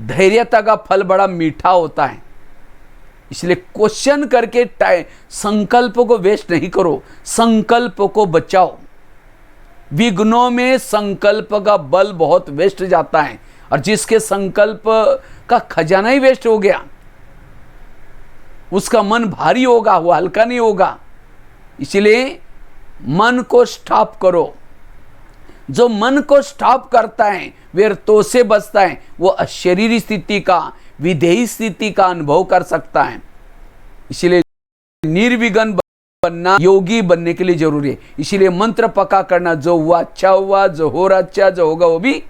धैर्यता का फल बड़ा मीठा होता है। इसलिए क्वेश्चन करके संकल्प को वेस्ट नहीं करो, संकल्प को बचाओ। विघ्नों में संकल्प का बल बहुत वेस्ट जाता है, और जिसके संकल्प का खजाना ही वेस्ट हो गया, उसका मन भारी होगा, वो हल्का नहीं होगा। इसलिए मन को स्टॉप करो। जो मन को स्टॉप करता है वे तो से बचता है, वो अशरीरी स्थिति का, विधेयी स्थिति का अनुभव कर सकता है। इसलिए निर्विघ्न बनना योगी बनने के लिए जरूरी है। इसलिए मंत्र पक्का करना, जो हुआ अच्छा हुआ, जो हो रहा अच्छा, जो होगा वो भी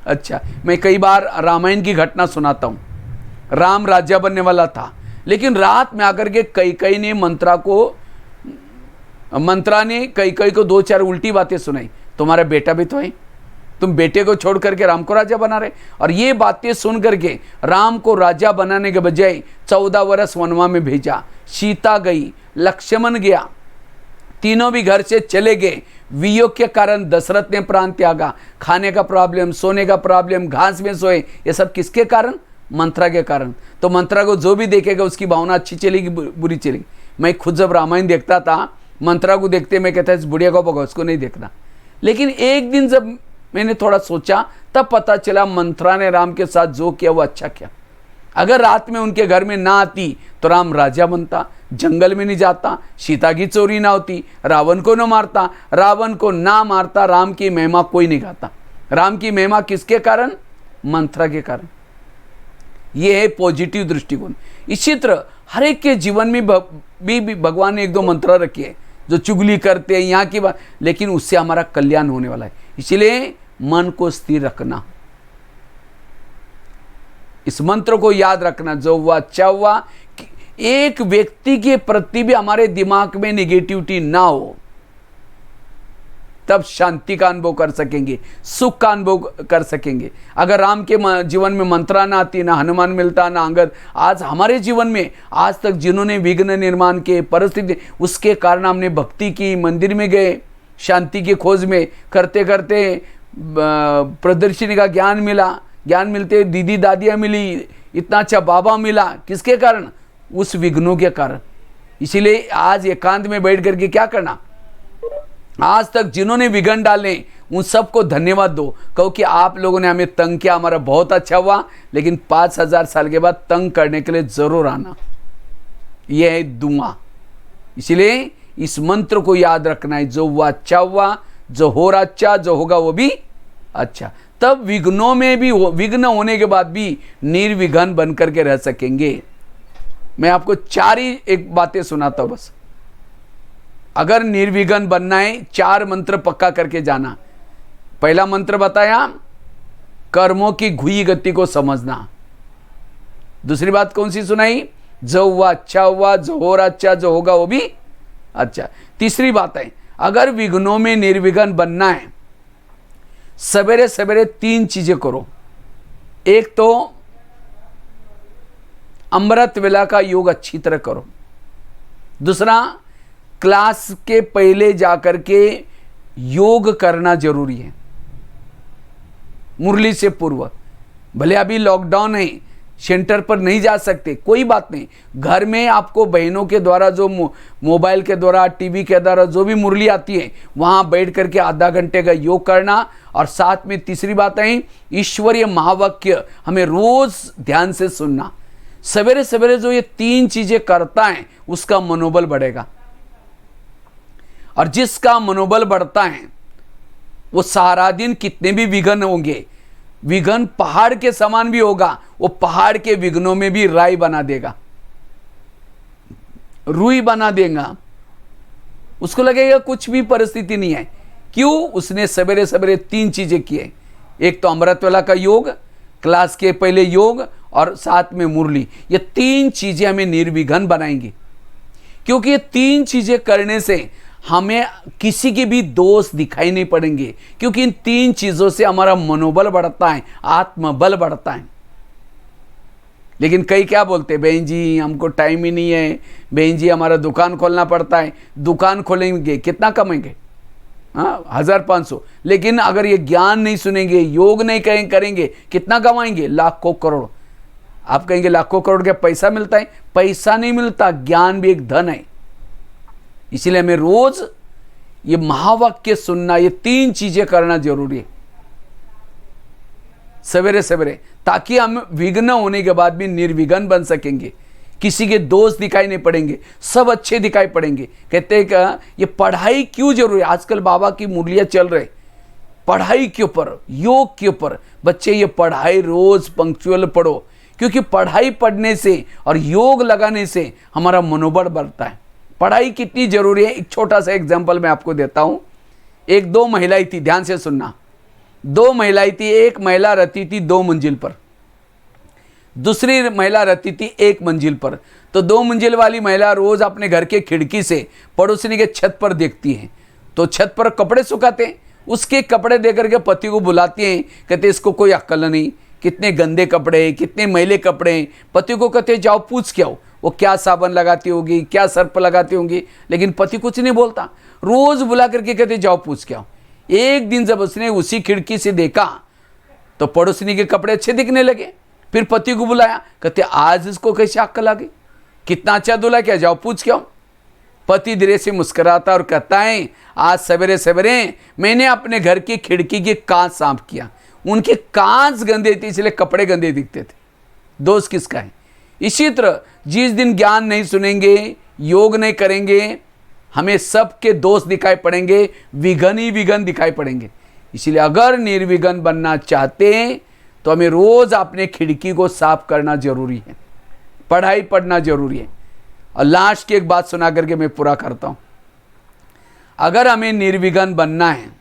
अच्छा। मैं कई बार रामायण की घटना सुनाता हूँ। राम राजा बनने वाला था, लेकिन रात में आकर के कई ने मंत्रा ने कई को 2-4 उल्टी बातें सुनाई। तुम्हारा बेटा भी तो है, तुम बेटे को छोड़ करके राम को राजा बना रहे। और ये बातें सुन करके राम को राजा बनाने के बजाय 14 वर्ष वनवा में भेजा। सीता गई, लक्ष्मण गया, तीनों भी घर से चले गए। वियोग के कारण दशरथ ने प्राण त्यागा। खाने का प्रॉब्लम, सोने का प्रॉब्लम, घास में सोए, ये सब किसके कारण? मंत्रा के कारण। तो मंत्रा को जो भी देखेगा उसकी भावना अच्छी चलेगी, बुरी चलेगी। मैं खुद जब रामायण देखता था, मंत्रा को देखते मैं कहता इस बुढ़िया को भगो, उसको नहीं देखना। लेकिन एक दिन जब मैंने थोड़ा सोचा, तब पता चला मंत्रा ने राम के साथ जो किया वो अच्छा किया। अगर रात में उनके घर में ना आती तो राम राजा बनता, जंगल में नहीं जाता, सीता की चोरी ना होती, रावण को ना मारता। रावण को ना मारता, राम की महिमा कोई नहीं गाता। राम की महिमा किसके कारण? मंत्रा के कारण। ये है पॉजिटिव दृष्टिकोण। इसी तरह हर एक के जीवन में भी भगवान ने 1-2 मंत्र रखे हैं जो चुगली करते हैं यहाँ की बात, लेकिन उससे हमारा कल्याण होने वाला है। इसलिए मन को स्थिर रखना, इस मंत्र को याद रखना, जो हुआ अच्छा हुआ। एक व्यक्ति के प्रति भी हमारे दिमाग में नेगेटिविटी ना हो। तब शांति का अनुभव कर सकेंगे, सुख का अनुभव कर सकेंगे। अगर राम के जीवन में मंत्रा ना आती, ना हनुमान मिलता, ना अंगद, आज हमारे जीवन में आज तक जिन्होंने विघ्न निर्माण के परिस्थिति, उसके कारण हमने भक्ति की, मंदिर में गए, शांति की खोज में करते करते प्रदर्शनी का ज्ञान मिला, ज्ञान मिलते दीदी दादियाँ मिली, इतना अच्छा बाबा मिला, किसके कारण? उस विघ्नों के कारण। इसीलिए आज एकांत में बैठ करके क्या करना, आज तक जिन्होंने विघ्न डाले उन सबको धन्यवाद दो, कहो कि आप लोगों ने हमें तंग किया, हमारा बहुत अच्छा हुआ, लेकिन 5000 साल के बाद तंग करने के लिए जरूर आना। यह है दुआ। इसलिए इस मंत्र को याद रखना है, जो हुआ अच्छा हुआ, जो हो रहा अच्छा, जो होगा वो भी अच्छा। तब विघ्नों में भी विघ्न होने के बाद भी निर्विघ्न बन करके रह सकेंगे। मैं आपको 4 ही एक बातें सुनाता हूं बस। अगर निर्विघ्न बनना है 4 मंत्र पक्का करके जाना। पहला मंत्र बताया, कर्मों की घुई गति को समझना। दूसरी बात कौन सी सुनाई? जो हुआ अच्छा हुआ, जो हो रहा अच्छा, जो होगा वो भी अच्छा। तीसरी बात है, अगर विघ्नों में निर्विघ्न बनना है, सवेरे सवेरे 3 चीजें करो। एक तो अमृत वेला का योग अच्छी तरह करो। दूसरा, क्लास के पहले जाकर के योग करना जरूरी है, मुरली से पूर्व। भले अभी लॉकडाउन है, सेंटर पर नहीं जा सकते, कोई बात नहीं, घर में आपको बहनों के द्वारा जो मोबाइल के द्वारा, टीवी के द्वारा जो भी मुरली आती है, वहाँ बैठ करके आधा घंटे का योग करना। और साथ में तीसरी बात है, ईश्वरीय महावाक्य हमें रोज ध्यान से सुनना। सवेरे सवेरे जो ये 3 चीजें करता है उसका मनोबल बढ़ेगा, और जिसका मनोबल बढ़ता है वो सारा दिन कितने भी विघ्न होंगे, विघ्न पहाड़ के समान भी होगा, वो पहाड़ के विघ्नों में भी राई बना देगा, रुई बना देगा। उसको लगेगा कुछ भी परिस्थिति नहीं है। क्यों? उसने सवेरे सवेरे 3 चीजें किए। एक तो अमृतवेला का योग, क्लास के पहले योग, और साथ में मुरली। ये 3 चीजें हमें निर्विघ्न बनाएंगी, क्योंकि ये 3 चीजें करने से हमें किसी के भी दोष दिखाई नहीं पड़ेंगे, क्योंकि इन 3 चीजों से हमारा मनोबल बढ़ता है, आत्मबल बढ़ता है। लेकिन कई क्या बोलते हैं, बहन जी हमको टाइम ही नहीं है, बहन जी हमारा दुकान खोलना पड़ता है। दुकान खोलेंगे कितना कमाएंगे? 1500। लेकिन अगर ये ज्ञान नहीं सुनेंगे, योग नहीं करेंगे, कितना कमाएंगे? लाखों करोड़। आप कहेंगे लाखों करोड़ का पैसा मिलता है? पैसा नहीं मिलता, ज्ञान भी एक धन है। इसीलिए हमें रोज ये महावाक्य सुनना, ये 3 चीजें करना जरूरी है सवेरे सवेरे, ताकि हम विघ्न होने के बाद भी निर्विघ्न बन सकेंगे, किसी के दोष दिखाई नहीं पड़ेंगे, सब अच्छे दिखाई पड़ेंगे। कहते हैं कि ये पढ़ाई क्यों जरूरी है? आजकल बाबा की मुरलियां चल रहे, पढ़ाई के ऊपर, योग के ऊपर। बच्चे ये पढ़ाई रोज पंक्चुअल पढ़ो, क्योंकि पढ़ाई पढ़ने से और योग लगाने से हमारा मनोबल बढ़ता है। पढ़ाई कितनी जरूरी है, एक छोटा सा एग्जाम्पल मैं आपको देता हूं। 2 महिलाएं थी, ध्यान से सुनना। 2 महिलाएं थी, एक महिला रहती थी 2 मंजिल पर, दूसरी महिला रहती थी 1 मंजिल पर। तो 2 मंजिल वाली महिला रोज अपने घर के खिड़की से पड़ोसी के छत पर देखती है, तो छत पर कपड़े सुखाते हैं, उसके कपड़े देकर के पति को बुलाती हैं, कहते इसको कोई अक्ल नहीं, कितने गंदे कपड़े, कितने मैले कपड़े। पति को कहते जाओ पूछ के आओ, वो क्या साबुन लगाती होगी, क्या सर्फ लगाती होंगी, लेकिन पति कुछ नहीं बोलता। रोज बुला करके कहते जाओ पूछ के आओ। एक दिन जब उसने उसी खिड़की से देखा तो पड़ोसिनी के कपड़े अच्छे दिखने लगे। फिर पति को बुलाया, कहते आज इसको कैसे अक्ल आ गई, कितना अच्छा दूल्हा, क्या जाओ पूछ के आओ। पति धीरे से मुस्कुराता और कहता है आज सवेरे सवेरे मैंने अपने घर की खिड़की के कांच साफ किया, उनके कांच गंदे थे इसलिए कपड़े गंदे दिखते थे। दोष किसका है? इसी तरह जिस दिन ज्ञान नहीं सुनेंगे, योग नहीं करेंगे, हमें सबके दोष दिखाई पड़ेंगे, विघ्न ही विघ्न दिखाई पड़ेंगे। इसलिए अगर निर्विघ्न बनना चाहते हैं तो हमें रोज अपने खिड़की को साफ करना जरूरी है, पढ़ाई पढ़ना जरूरी है। और लास्ट की एक बात सुना करके मैं पूरा करता हूं। अगर हमें निर्विघ्न बनना है,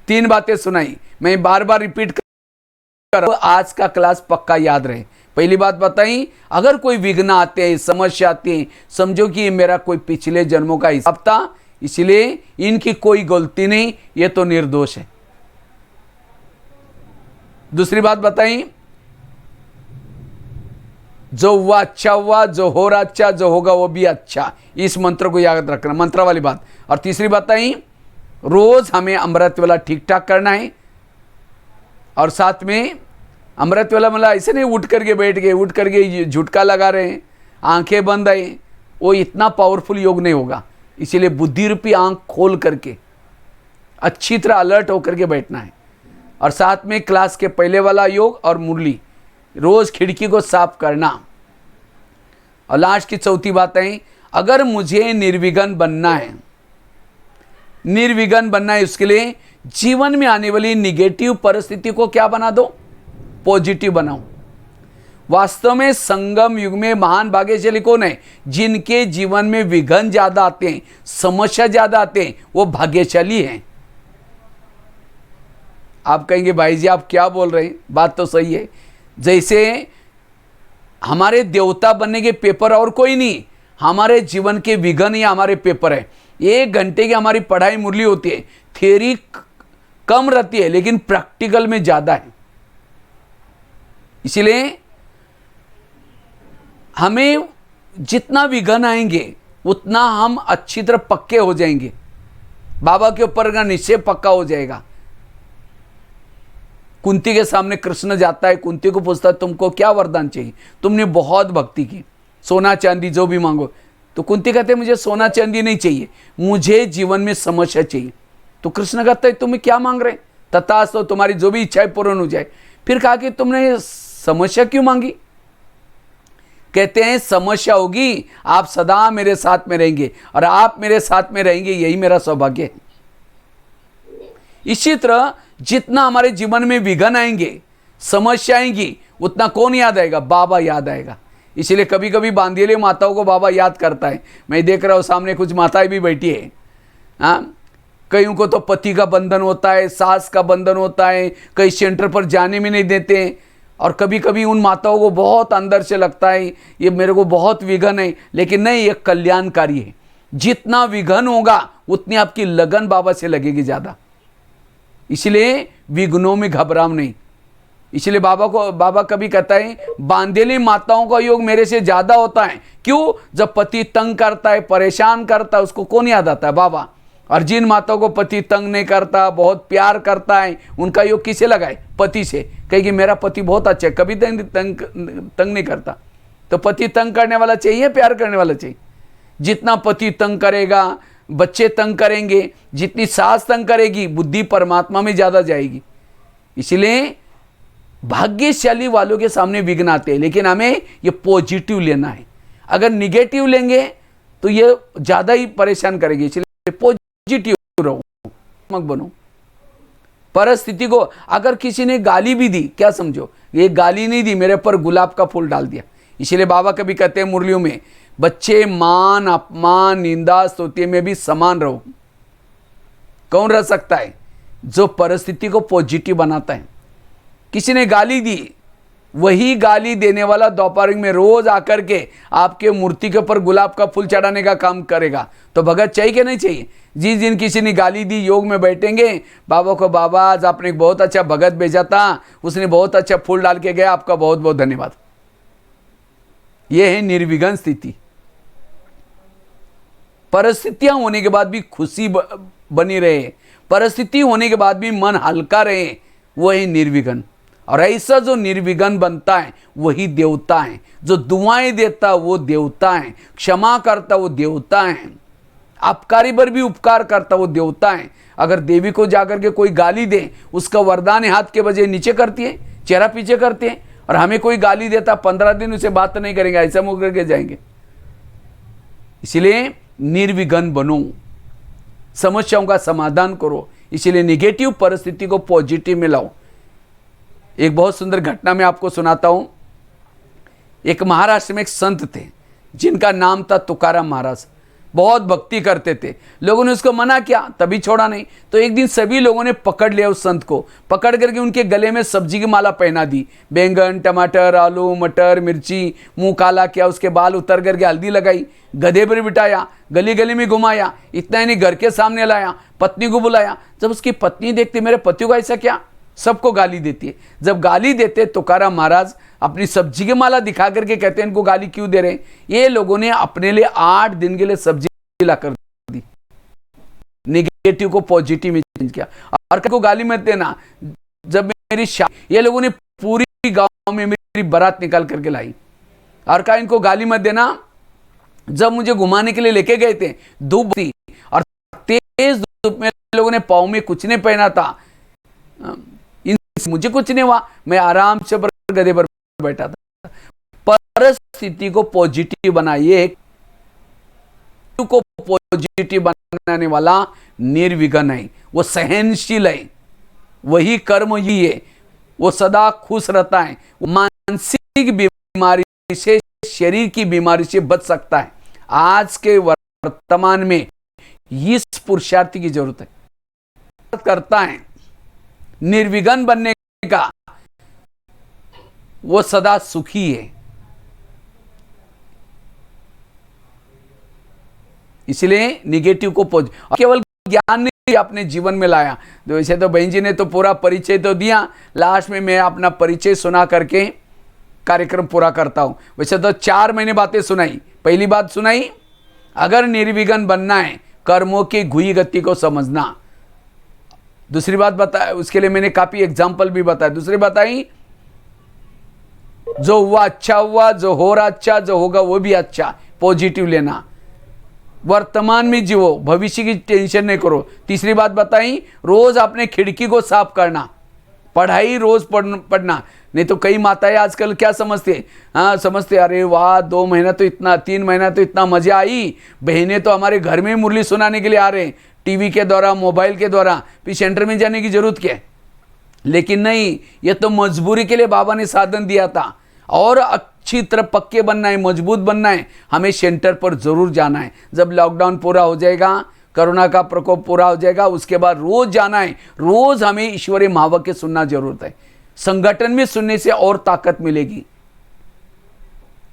3 बातें सुनाई, मैं बार बार रिपीट कर, आज का क्लास पक्का याद रहे। पहली बात बताई, अगर कोई विघ्न आते हैं, समस्या आती है, समझो कि ये मेरा कोई पिछले जन्मों का हिसाब था, इसलिए इनकी कोई गलती नहीं, ये तो निर्दोष है। दूसरी बात बताई, जो हुआ अच्छा हुआ, जो हो रहा अच्छा, जो होगा वो भी अच्छा। इस मंत्र को याद रखना, मंत्र वाली बात। और तीसरी बताई, रोज हमें अमृत वाला ठीक ठाक करना है। और साथ में अमृत वाला मतलब ऐसे नहीं उठ करके बैठ गए, उठ करके झुटका लगा रहे हैं, आंखें बंद है, वो इतना पावरफुल योग नहीं होगा। इसीलिए बुद्धि रूपी आंख खोल करके अच्छी तरह अलर्ट होकर के बैठना है। और साथ में क्लास के पहले वाला योग और मुरली, रोज खिड़की को साफ करना। और लास्ट की चौथी बात है, अगर मुझे निर्विघ्न बनना है, निर्विघ्न बनना है, उसके लिए जीवन में आने वाली निगेटिव परिस्थिति को क्या बना दो, पॉजिटिव बनाओ। वास्तव में संगम युग में महान भाग्यशाली कौन है? जिनके जीवन में विघ्न ज्यादा आते हैं, समस्या ज्यादा आते हैं, वो भाग्यशाली हैं। आप कहेंगे भाई जी आप क्या बोल रहे हैं, बात तो सही है। जैसे हमारे देवता बनने के पेपर और कोई नहीं, हमारे जीवन के विघ्न ही हमारे पेपर है। 1 घंटे की हमारी पढ़ाई मुरली होती है, थियरी कम रहती है लेकिन प्रैक्टिकल में ज्यादा है। इसलिए हमें जितना विघ्न आएंगे उतना हम अच्छी तरह पक्के हो जाएंगे, बाबा के ऊपर का निश्चय पक्का हो जाएगा। कुंती के सामने कृष्ण जाता है, कुंती को पूछता है तुमको क्या वरदान चाहिए, तुमने बहुत भक्ति की, सोना चांदी जो भी मांगो। तो कुंती कहते मुझे सोना चांदी नहीं चाहिए, मुझे जीवन में समस्या चाहिए। तो कृष्ण कहता है तुम्हें क्या मांग रहे, तथास्तु, तुम्हारी जो भी इच्छाएं पूर्ण हो जाए। फिर कहा कि तुमने समस्या क्यों मांगी? कहते हैं समस्या होगी, आप सदा मेरे साथ में रहेंगे और आप मेरे साथ में रहेंगे, यही मेरा सौभाग्य है। इसी तरह जितना हमारे जीवन में विघ्न आएंगे, समस्या आएंगी, उतना कौन याद आएगा? बाबा याद आएगा। इसलिए कभी कभी बांधेले माताओं को बाबा याद करता है। मैं देख रहा हूँ सामने कुछ माताएं भी बैठी है। हाँ, कईयों को तो पति का बंधन होता है, सास का बंधन होता है, कई सेंटर पर जाने में नहीं देते। और कभी कभी उन माताओं को बहुत अंदर से लगता है ये मेरे को बहुत विघ्न है, लेकिन नहीं, ये कल्याणकारी है। जितना विघ्न होगा उतनी आपकी लगन बाबा से लगेगी ज़्यादा। इसलिए विघ्नों में घबराओ नहीं। इसलिए बाबा कभी कहता है बांधेली माताओं का योग मेरे से ज़्यादा होता है। क्यों? जब पति तंग करता है, परेशान करता है, उसको कौन याद आता है? बाबा। और जिन माताओं को पति तंग नहीं करता, बहुत प्यार करता है, उनका योग किसे लगाए? पति से। कहेगी मेरा पति बहुत अच्छा है, कभी तंग नहीं करता। तो पति तंग करने वाला चाहिए, प्यार करने वाला चाहिए? जितना पति तंग करेगा, बच्चे तंग करेंगे, जितनी सास तंग करेगी, बुद्धि परमात्मा में ज़्यादा जाएगी। इसलिए भाग्यशाली वालों के सामने विघ्न आते हैं, लेकिन हमें ये पॉजिटिव लेना है। अगर निगेटिव लेंगे तो ये ज़्यादा ही परेशान करेगी। इसलिए पॉजिटिव रहो, मत बनो। परिस्थिति को अगर किसी ने गाली भी दी, क्या समझो ये गाली नहीं दी, मेरे पर गुलाब का फूल डाल दिया। इसलिए बाबा कभी कहते हैं मुरलियों में, बच्चे मान अपमान निंदा स्तुति में भी समान रहो। कौन रह सकता है? जो परिस्थिति को पॉजिटिव बनाता है। किसी ने गाली दी, वही गाली देने वाला दोपहर में रोज आकर के आपके मूर्ति के ऊपर गुलाब का फूल चढ़ाने का काम करेगा। तो भगत चाहिए कि नहीं चाहिए? जिस दिन किसी ने गाली दी, योग में बैठेंगे, बाबा को बाबा आज आपने एक बहुत अच्छा भगत भेजा था, उसने बहुत अच्छा फूल डाल के गया, आपका बहुत बहुत धन्यवाद। यह है निर्विघ्न स्थिति। परिस्थितियां होने के बाद भी खुशी बनी रहे, परिस्थिति होने के बाद भी मन हल्का रहे, वो है निर्विघ्न। और ऐसा जो निर्विघ्न बनता है वही देवता है। जो दुआएं देता वो देवता है, क्षमा करता वो देवता है, अपकारी पर भी उपकार करता वो देवता है। अगर देवी को जाकर के कोई गाली दे, उसका वरदान हाथ के बजाय नीचे करती है, चेहरा पीछे करती है। और हमें कोई गाली देता, 15 दिन उसे बात नहीं करेंगे, ऐसा मुंह करके जाएंगे। इसलिए निर्विघ्न बनो, समस्याओं का समाधान करो। इसलिए निगेटिव परिस्थिति को पॉजिटिव में लाओ। एक बहुत सुंदर घटना मैं आपको सुनाता हूं। एक महाराष्ट्र में एक संत थे जिनका नाम था तुकाराम महाराज। बहुत भक्ति करते थे। लोगों ने उसको मना किया, तभी छोड़ा नहीं। तो एक दिन सभी लोगों ने पकड़ लिया उस संत को, पकड़ करके उनके गले में सब्जी की माला पहना दी। बैंगन, टमाटर, आलू, मटर, मिर्ची, मुंह काला किया, उसके बाल उतर करके हल्दी लगाई, गधे पर बिठाया, गली गली में घुमाया। इतना ही नहीं, घर के सामने लाया, पत्नी को बुलाया। जब उसकी पत्नी देखती मेरे पति को ऐसा क्या, सबको गाली देती है। जब गाली देते तुकाराम महाराज अपनी सब्जी की माला दिखा करके कहते हैं इनको गाली क्यों दे रहे हैं। ये लोगों ने अपने लिए 8 दिन के लिए सब्जी ला कर दी, निगेटिव को पॉजिटिव में चेंज किया। और को गाली मत देना। जब मेरी ये लोगों ने पूरी गांव में मेरी बारात निकाल करके लाई और कहा इनको गाली मत देना। जब मुझे घुमाने के लिए लेके गए थे, धूप थी और तेज धूप में लोगों ने पाँव में कुछ नहीं पहना था, मुझे कुछ नहीं हुआ, मैं आराम से गधे पर बैठा था। परिस्थिति को पॉजिटिव बनाइए, को पॉजिटिव बनाने वाला निर्विघ्न है, वो सहनशील है, वही कर्म ही है, वो सदा खुश रहता है, वो मानसिक बीमारी से, शरीर की बीमारी से बच सकता है। आज के वर्तमान में इस पुरुषार्थी की जरूरत है, करता है निर्विघ्न बनने का, वो सदा सुखी है। इसलिए निगेटिव को केवल ज्ञान नहीं अपने जीवन में लाया। वैसे तो बहन जी ने तो पूरा परिचय तो दिया, लास्ट में मैं अपना परिचय सुना करके कार्यक्रम पूरा करता हूं। वैसे तो 4 महीने बातें सुनाई। पहली बात सुनाई, अगर निर्विघ्न बनना है कर्मों की घुई गति को समझना। दूसरी बात बताया, उसके लिए मैंने काफी एग्जाम्पल भी बताया। दूसरी बताई, जो हुआ अच्छा हुआ, जो हो रहा अच्छा, जो होगा वो भी अच्छा, पॉजिटिव लेना, वर्तमान में जियो, भविष्य की टेंशन नहीं करो। तीसरी बात बताई, रोज अपने खिड़की को साफ करना, पढ़ाई रोज पढ़ना। नहीं तो कई माताएं आजकल क्या समझते, हाँ समझते अरे वाह 2 महीना तो इतना, 3 महीना तो इतना मजा आई, बहनें तो हमारे घर में मुरली सुनाने के लिए आ रहे हैं, टीवी के द्वारा, मोबाइल के द्वारा, फिर सेंटर में जाने की जरूरत क्या है। लेकिन नहीं, ये तो मजबूरी के लिए बाबा ने साधन दिया था। और अच्छी तरह पक्के बनना है, मजबूत बनना है, हमें सेंटर पर जरूर जाना है। जब लॉकडाउन पूरा हो जाएगा, कोरोना का प्रकोप पूरा हो जाएगा, उसके बाद रोज जाना है। रोज हमें ईश्वरीय महावाक्य सुनना जरूरत है। संगठन में सुनने से और ताकत मिलेगी।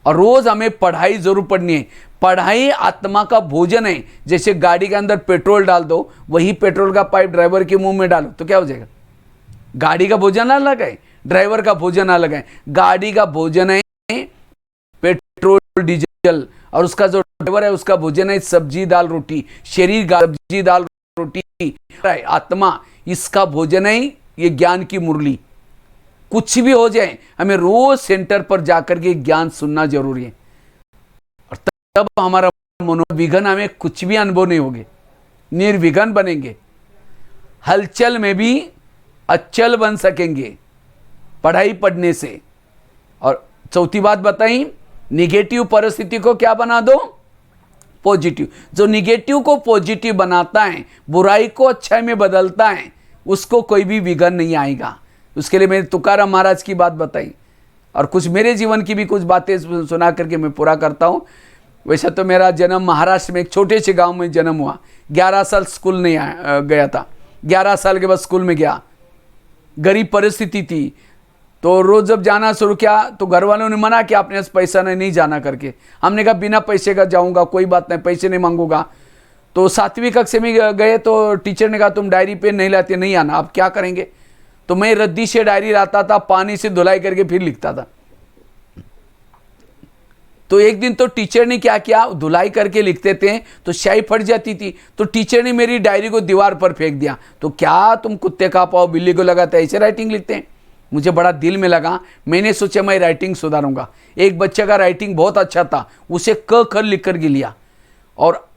और रोज हमें पढ़ाई जरूर पढ़नी है। पढ़ाई आत्मा का भोजन है। जैसे गाड़ी के अंदर पेट्रोल डाल दो, वही पेट्रोल का पाइप ड्राइवर के मुंह में डालो तो क्या हो जाएगा। गाड़ी का भोजन अलग है, ड्राइवर का भोजन अलग है। गाड़ी का भोजन है पेट्रोल डीजल, और उसका जो ड्राइवर है उसका भोजन है सब्जी दाल रोटी। शरीर सब्जी दाल रोटी, आत्मा इसका भोजन है ये ज्ञान की मुरली। कुछ भी हो जाए, हमें रोज सेंटर पर जाकर के ज्ञान सुनना जरूरी है। और तब हमारा मनोविघ्न, हमें कुछ भी अनुभव नहीं होंगे, निर्विघ्न बनेंगे। हलचल में भी अचल बन सकेंगे पढ़ाई पढ़ने से। और चौथी बात बताई, निगेटिव परिस्थिति को क्या बना दो, पॉजिटिव। जो निगेटिव को पॉजिटिव बनाता है, बुराई को अच्छाई में बदलता है, उसको कोई भी विघ्न नहीं आएगा। उसके लिए मैंने तुकाराम महाराज की बात बताई और कुछ मेरे जीवन की भी कुछ बातें सुना करके मैं पूरा करता हूँ। वैसे तो मेरा जन्म महाराष्ट्र में एक छोटे से गांव में जन्म हुआ। 11 साल स्कूल नहीं गया था। 11 साल के बाद स्कूल में गया। गरीब परिस्थिति थी, तो रोज जब जाना शुरू किया तो घर वालों ने मना किया, अपने पास पैसा नहीं जाना करके। हमने कहा बिना पैसे का जाऊंगा, कोई बात नहीं, पैसे नहीं मांगूंगा। तो 7वीं कक्षा में गए तो टीचर ने कहा तुम डायरी पेन नहीं लाते, नहीं आना। अब क्या करेंगे। तो मैं रद्दी से डायरी लाता था, पानी से धुलाई करके फिर लिखता था। तो एक दिन तो टीचर ने क्या किया, धुलाई करके लिखते थे तो स्याही फट जाती थी। तो टीचर ने मेरी डायरी को दीवार पर फेंक दिया। तो क्या तुम कुत्ते का पाओ बिल्ली को लगाते ऐसे राइटिंग लिखते हैं। मुझे बड़ा दिल में लगा। मैंने सोचा मैं राइटिंग सुधारूंगा। एक बच्चे का राइटिंग बहुत अच्छा था, उसे क ख लिख कर लिया और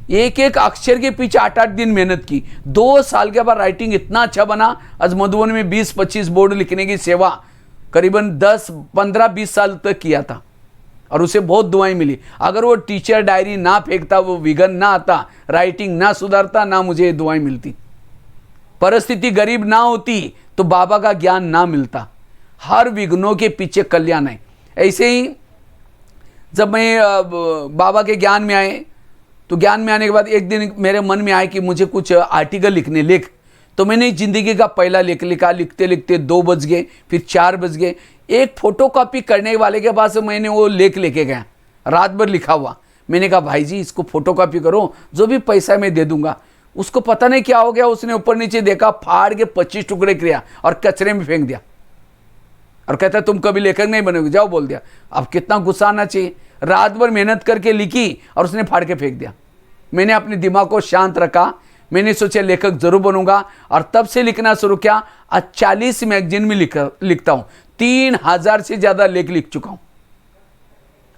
एक एक अक्षर के पीछे 8-8 दिन मेहनत की। 2 साल के बाद राइटिंग इतना अच्छा बना। आज मधुबन में 20-25 बोर्ड लिखने की सेवा करीबन 10-15-20 साल तक किया था और उसे बहुत दुआएं मिली। अगर वो टीचर डायरी ना फेंकता, वो विघ्न ना आता, राइटिंग ना सुधारता, ना मुझे दुआएं मिलती। परिस्थिति गरीब ना होती तो बाबा का ज्ञान ना मिलता। हर विघ्नों के पीछे कल्याण है। ऐसे ही जब मैं बाबा के ज्ञान में आए तो ज्ञान में आने के बाद एक दिन मेरे मन में आया कि मुझे कुछ आर्टिकल लिखने लेख, तो मैंने ज़िंदगी का पहला लेख लिखा। लिखते लिखते 2 बज गए, फिर 4 बज गए। एक फोटोकॉपी करने वाले के पास मैंने वो लेख लेके गया, रात भर लिखा हुआ। मैंने कहा भाई जी इसको फोटोकॉपी करो, जो भी पैसा मैं दे दूंगा। उसको पता नहीं क्या हो गया, उसने ऊपर नीचे देखा, फाड़ के 25 टुकड़े किया और कचरे में फेंक दिया और कहता तुम कभी लेखक नहीं बनोगे, जाओ बोल दिया। अब कितना गुस्सा आना चाहिए। रात भर मेहनत करके लिखी और उसने फाड़ के फेंक दिया। मैंने अपने दिमाग को शांत रखा, मैंने सोचा लेखक जरूर बनूंगा और तब से लिखना शुरू किया। आज 40 मैगजीन में लिखता हूं, 3000 से ज्यादा लेख लिख चुका हूं।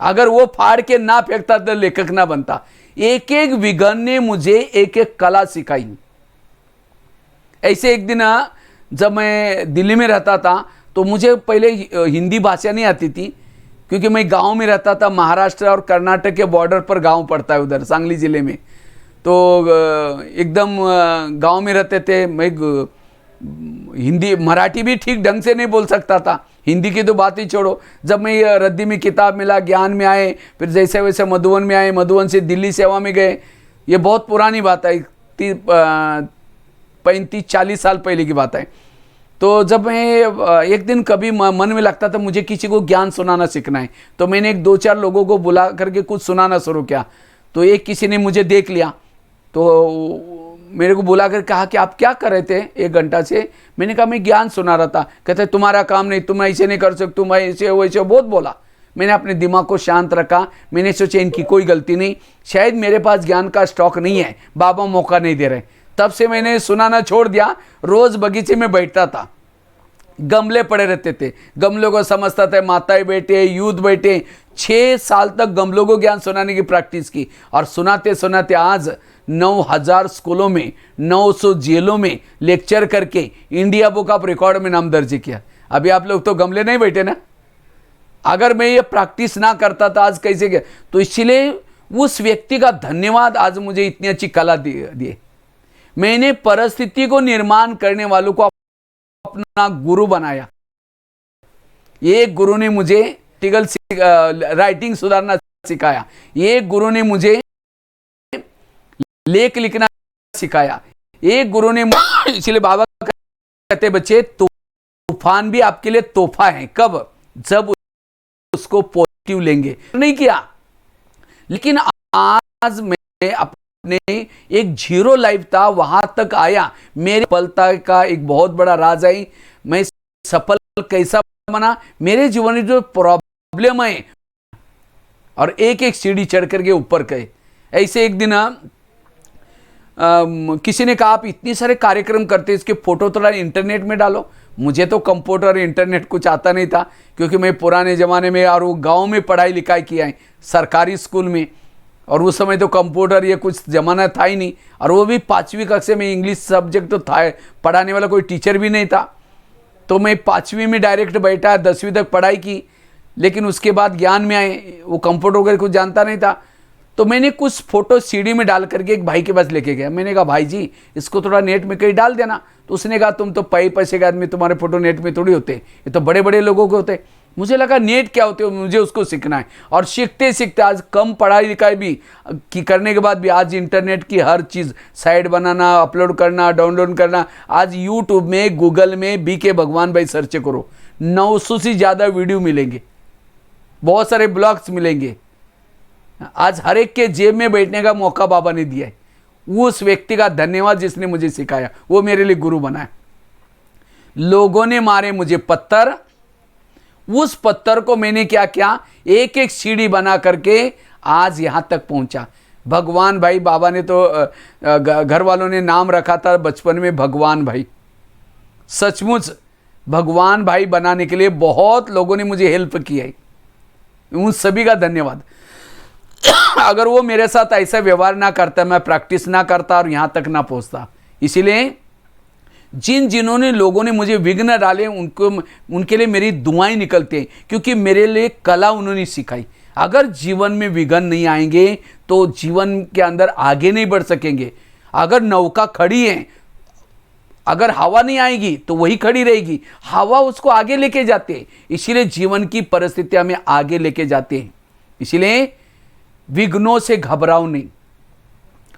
अगर वो फाड़ के ना फेंकता तो लेखक ना बनता। एक एक विघन ने मुझे एक एक कला सिखाई। ऐसे एक दिन जब मैं दिल्ली में रहता था तो मुझे पहले हिंदी भाषा नहीं आती थी, क्योंकि मैं गांव में रहता था। महाराष्ट्र और कर्नाटक के बॉर्डर पर गांव पड़ता है, उधर सांगली जिले में। तो एकदम गांव में रहते थे। मैं हिंदी मराठी भी ठीक ढंग से नहीं बोल सकता था, हिंदी की तो बात ही छोड़ो। जब मैं रद्दी में किताब मिला, ज्ञान में आए, फिर जैसे वैसे मधुबन में आए, मधुबन से दिल्ली सेवा में गए। ये बहुत पुरानी बात है, 35-40 साल पहले की बात है। तो जब मैं एक दिन कभी मन में लगता था मुझे किसी को ज्ञान सुनाना सीखना है, तो मैंने 1-2-4 लोगों को बुला करके कुछ सुनाना शुरू किया। तो एक किसी ने मुझे देख लिया, तो मेरे को बुला कर कहा कि आप क्या कर रहे थे 1 घंटा से? मैंने कहा मैं ज्ञान सुना रहा था। कहते तुम्हारा काम नहीं, तुम ऐसे नहीं कर सकते, तुम ऐसे वैसे बहुत बोला। मैंने अपने दिमाग को शांत रखा। मैंने सोचा इनकी कोई गलती नहीं, शायद मेरे पास ज्ञान का स्टॉक नहीं है, बाबा मौका नहीं दे रहे। तब से मैंने सुनाना छोड़ दिया। रोज बगीचे में बैठता था, गमले पड़े रहते थे, गमलों को समझता था, माताएं बैठे, यूथ बैठे। 6 साल तक गमलों को ज्ञान सुनाने की प्रैक्टिस की और सुनाते सुनाते आज 9000 स्कूलों में, 900 जेलों में लेक्चर करके इंडिया बुक ऑफ रिकॉर्ड में नाम दर्ज किया। अभी आप लोग तो गमले नहीं बैठे ना। अगर मैं ये प्रैक्टिस ना करता था आज कैसे गया? तो इसलिए उस व्यक्ति का धन्यवाद, आज मुझे इतनी अच्छी कला दिए। मैंने परिस्थिति को निर्माण करने वालों को अपना गुरु बनाया। एक गुरु ने मुझे राइटिंग सुधारना सिखाया, एक गुरु ने मुझे लेख लिखना सिखाया, एक गुरु ने इसलिए बाबा कहते बच्चे तूफान भी आपके लिए तोहफा है। कब? जब उसको पॉजिटिव लेंगे। नहीं किया, लेकिन आज मैं अपने एक 0 लाइफ था, वहां तक आया। मेरी सफलता का एक बहुत बड़ा राज है। मैं सफल कैसा बना? मेरे जीवन में जो प्रॉब्लम है और एक एक सीढ़ी चढ़ करके ऊपर गए। ऐसे एक दिन किसी ने कहा आप इतने सारे कार्यक्रम करते, इसके फोटो थोड़ा इंटरनेट में डालो। मुझे तो कंप्यूटर इंटरनेट कुछ आता नहीं था, क्योंकि मैं पुराने ज़माने में और वो गांव में पढ़ाई लिखाई किया है, सरकारी स्कूल में। और उस समय तो कंप्यूटर ये कुछ ज़माना था ही नहीं, और वो भी 5वीं कक्षा में इंग्लिश सब्जेक्ट तो था, पढ़ाने वाला कोई टीचर भी नहीं था। तो मैं 5वीं में डायरेक्ट बैठा, 10वीं तक पढ़ाई की, लेकिन उसके बाद ज्ञान में आए, वो कंप्यूटर वगैरह कुछ जानता नहीं था। तो मैंने कुछ फोटो सीडी में डाल करके एक भाई के पास लेके गया। मैंने कहा भाई जी इसको थोड़ा नेट में कहीं डाल देना। तो उसने कहा तुम तो पैसे के आदमी, तुम्हारे फोटो नेट में थोड़ी होते, ये तो बड़े बड़े लोगों के होते। मुझे लगा नेट क्या होते हो, मुझे उसको सीखना है। और सीखते सीखते आज कम पढ़ाई लिखाई भी की करने के बाद भी आज इंटरनेट की हर चीज़, साइट बनाना, अपलोड करना, डाउनलोड करना। आज यूट्यूब में, गूगल में BK भगवान भाई सर्च करो, 900 से ज़्यादा वीडियो मिलेंगे, बहुत सारे ब्लॉग्स मिलेंगे। आज हर एक के जेब में बैठने का मौका बाबा ने दिया है। उस व्यक्ति का धन्यवाद जिसने मुझे सिखाया, वो मेरे लिए गुरु बना है। लोगों ने मारे मुझे पत्थर, उस पत्थर को मैंने क्या किया, एक एक सीढ़ी बना करके आज यहां तक पहुंचा। भगवान भाई, बाबा ने तो घर वालों ने नाम रखा था बचपन में भगवान भाई। सचमुच भगवान भाई बनाने के लिए बहुत लोगों ने मुझे हेल्प की है, उन सभी का धन्यवाद। अगर वो मेरे साथ ऐसा व्यवहार ना करता, मैं प्रैक्टिस ना करता और यहां तक ना पहुंचता। इसीलिए जिन्होंने लोगों ने मुझे विघ्न डाले, उनके लिए मेरी दुआएं निकलती हैं, क्योंकि मेरे लिए कला उन्होंने सिखाई। अगर जीवन में विघ्न नहीं आएंगे तो जीवन के अंदर आगे नहीं बढ़ सकेंगे। अगर नौका खड़ी है, अगर हवा नहीं आएगी तो वही खड़ी रहेगी, हवा उसको आगे लेके जाते हैं। इसीलिए जीवन की परिस्थितियां हमें आगे लेके जाते हैं। इसीलिए विघ्नों से घबराओ नहीं,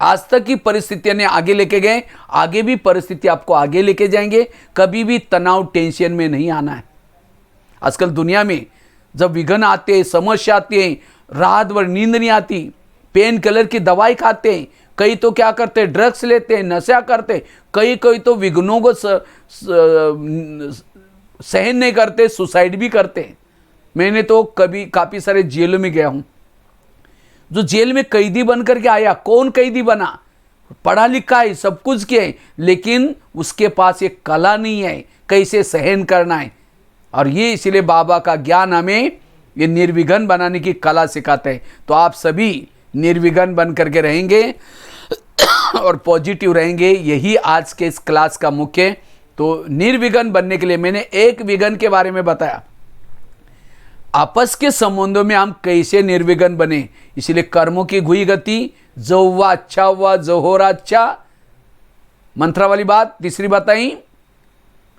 आज तक की परिस्थितियां ने आगे लेके गए, आगे भी परिस्थिति आपको आगे लेके जाएंगे। कभी भी तनाव टेंशन में नहीं आना है। आजकल दुनिया में जब विघ्न आते हैं, समस्या आती है, रात भर नींद नहीं आती, पेन किलर की दवाई खाते हैं, कई तो क्या करते हैं, ड्रग्स लेते हैं, नशा करते हैं, कई तो विघ्नों को सहन नहीं करते, सुसाइड भी करते हैं। मैंने तो कभी काफ़ी सारे जेलों में गया हूँ। जो जेल में कैदी बन करके आया, कौन कैदी बना, पढ़ा लिखा है, सब कुछ किया है, लेकिन उसके पास एक कला नहीं है कैसे सहन करना है। और ये इसलिए बाबा का ज्ञान हमें ये निर्विघ्न बनाने की कला सिखाते हैं। तो आप सभी निर्विघ्न बन करके रहेंगे और पॉजिटिव रहेंगे, यही आज के इस क्लास का मुख्य। तो निर्विघ्न बनने के लिए मैंने एक विघ्न के बारे में बताया, आपस के संबंधों में हम कैसे निर्विघ्न बने। इसलिए कर्मों की गुई गति, जो हुआ अच्छा हुआ, जो हो रहा अच्छा, मंत्रा वाली बात तीसरी बताई,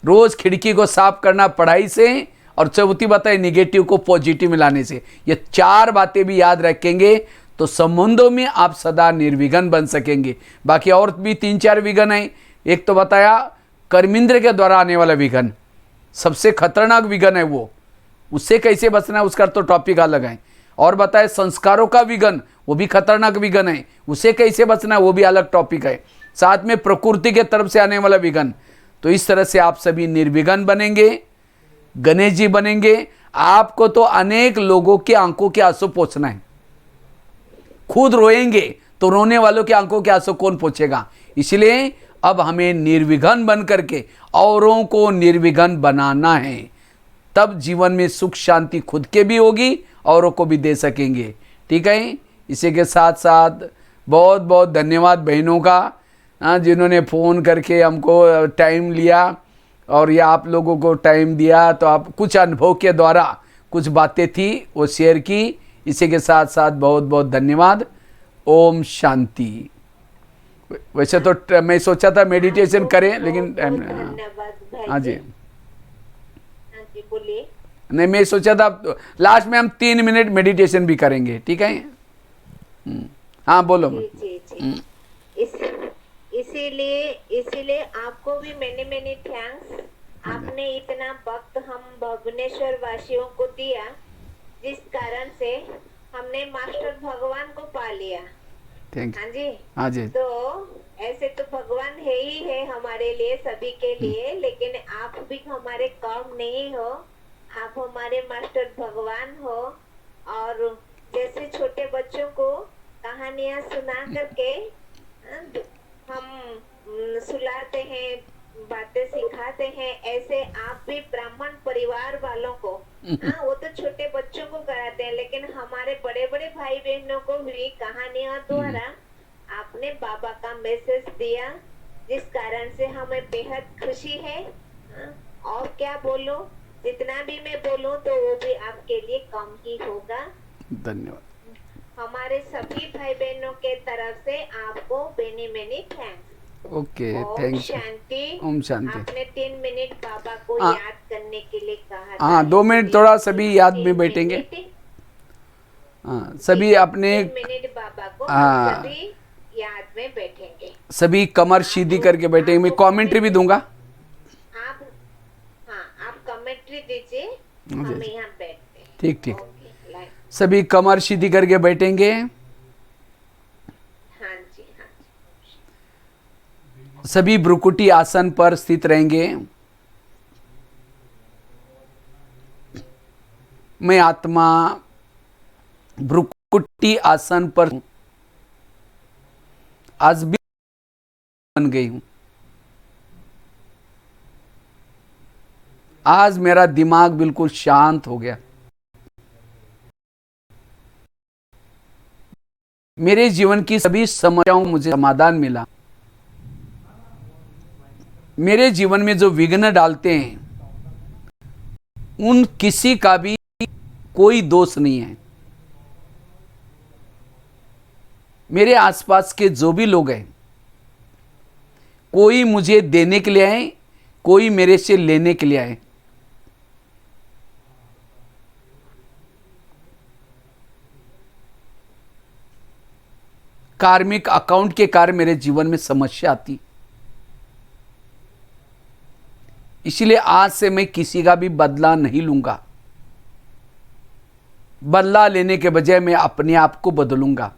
रोज खिड़की को साफ करना पढ़ाई से, और चौथी बताई निगेटिव को पॉजिटिव में लाने से। ये चार बातें भी याद रखेंगे तो संबंधों में आप सदा निर्विघ्न बन सकेंगे। बाकी और भी 3-4 विघ्न हैं। एक तो बताया कर्मेंद्र के द्वारा आने वाला विघ्न, सबसे खतरनाक विघ्न है वो, उससे कैसे बचना है उसका तो टॉपिक अलग है। और बताए संस्कारों का विघ्न, वो भी खतरनाक विघ्न है, उससे कैसे बचना है वो भी अलग टॉपिक है। साथ में प्रकृति के तरफ से आने वाला विघ्न। तो इस तरह से आप सभी निर्विघ्न बनेंगे, गणेश जी बनेंगे। आपको तो अनेक लोगों के आंखों के आंसू पोंछना है, खुद रोएंगे तो रोने वालों के आंखों के आंसू कौन पोंछेगा। इसलिए अब हमें निर्विघ्न बन करके औरों को निर्विघ्न बनाना है, तब जीवन में सुख शांति खुद के भी होगी, औरों को भी दे सकेंगे। ठीक है, इसी के साथ साथ बहुत बहुत धन्यवाद बहनों का, जिन्होंने फ़ोन करके हमको टाइम लिया और ये आप लोगों को टाइम दिया। तो आप कुछ अनुभव के द्वारा कुछ बातें थी वो शेयर की। इसी के साथ साथ बहुत बहुत धन्यवाद। ओम शांति। वैसे तो मैं सोचा था मेडिटेशन करें, लेकिन धन्यवाद भाई। हाँ जी, हाँ जी बोलिए। नहीं मैं सोचा था लास्ट में हम 3 मिनट मेडिटेशन भी करेंगे। ठीक है, हाँ बोलो। जी जी जी। इसीलिए आपको भी मैंने थैंक्स। आपने इतना वक्त हम भुवनेश्वर वासियों को दिया, जिस कारण से हमने मास्टर भगवान को पा लिया। थैंक हाँ जी, हाँ जी। तो ऐसे तो भगवान है ही है हमारे लिए, सभी के लिए, लेकिन आप भी हमारे कम नहीं हो, आप हमारे मास्टर भगवान हो। और जैसे छोटे बच्चों को कहानियां सुना करके हम सुलाते हैं, बातें सिखाते हैं, ऐसे आप भी ब्राह्मण परिवार वालों को, हाँ वो तो छोटे बच्चों को कराते हैं, लेकिन हमारे बड़े बड़े भाई बहनों को भी कहानियों द्वारा आपने बाबा का मैसेज दिया, जिस कारण से हमें बेहद खुशी है। और क्या बोलूं, जितना भी मैं बोलूं तो वो भी आपके लिए कम ही होगा। धन्यवाद। हमारे सभी भाई बहनों के तरफ से आपको मेनी थैंक्स। ओके, ओम थैंक यू। शांति। ओम शांति। आपने 3 मिनट बाबा को हाँ। याद करने के लिए कहा। हाँ 2 मिनट थोड़ा सभी याद में बैठेंगे। हाँ सभी अपने 3 मिनट बाबा को हाँ। हम सभी याद में बैठेंगे। सभी कमर सीधी करके बैठेंगे। मैं कमेंट्री भी दूंगा। आप हाँ आप कमेंट्री दीजिए, हम यहाँ बैठते हैं। ठीक ठीक। Okay, like. सभी कमर सीधी करके बैठेंगे। हाँ जी हाँ जी। सभी भ्रुकुटी आसन पर स्थित रहेंगे। मैं आत्मा भ्रुकुटी आसन पर आज भी बन गई हूं। आज मेरा दिमाग बिल्कुल शांत हो गया। मेरे जीवन की सभी समस्याओं मुझे समाधान मिला। मेरे जीवन में जो विघ्न डालते हैं उन किसी का भी कोई दोष नहीं है। मेरे आसपास के जो भी लोग हैं, कोई मुझे देने के लिए आए, कोई मेरे से लेने के लिए आए। कार्मिक अकाउंट के कारण मेरे जीवन में समस्या आती। इसलिए आज से मैं किसी का भी बदला नहीं लूंगा। बदला लेने के बजाय मैं अपने आप को बदलूंगा।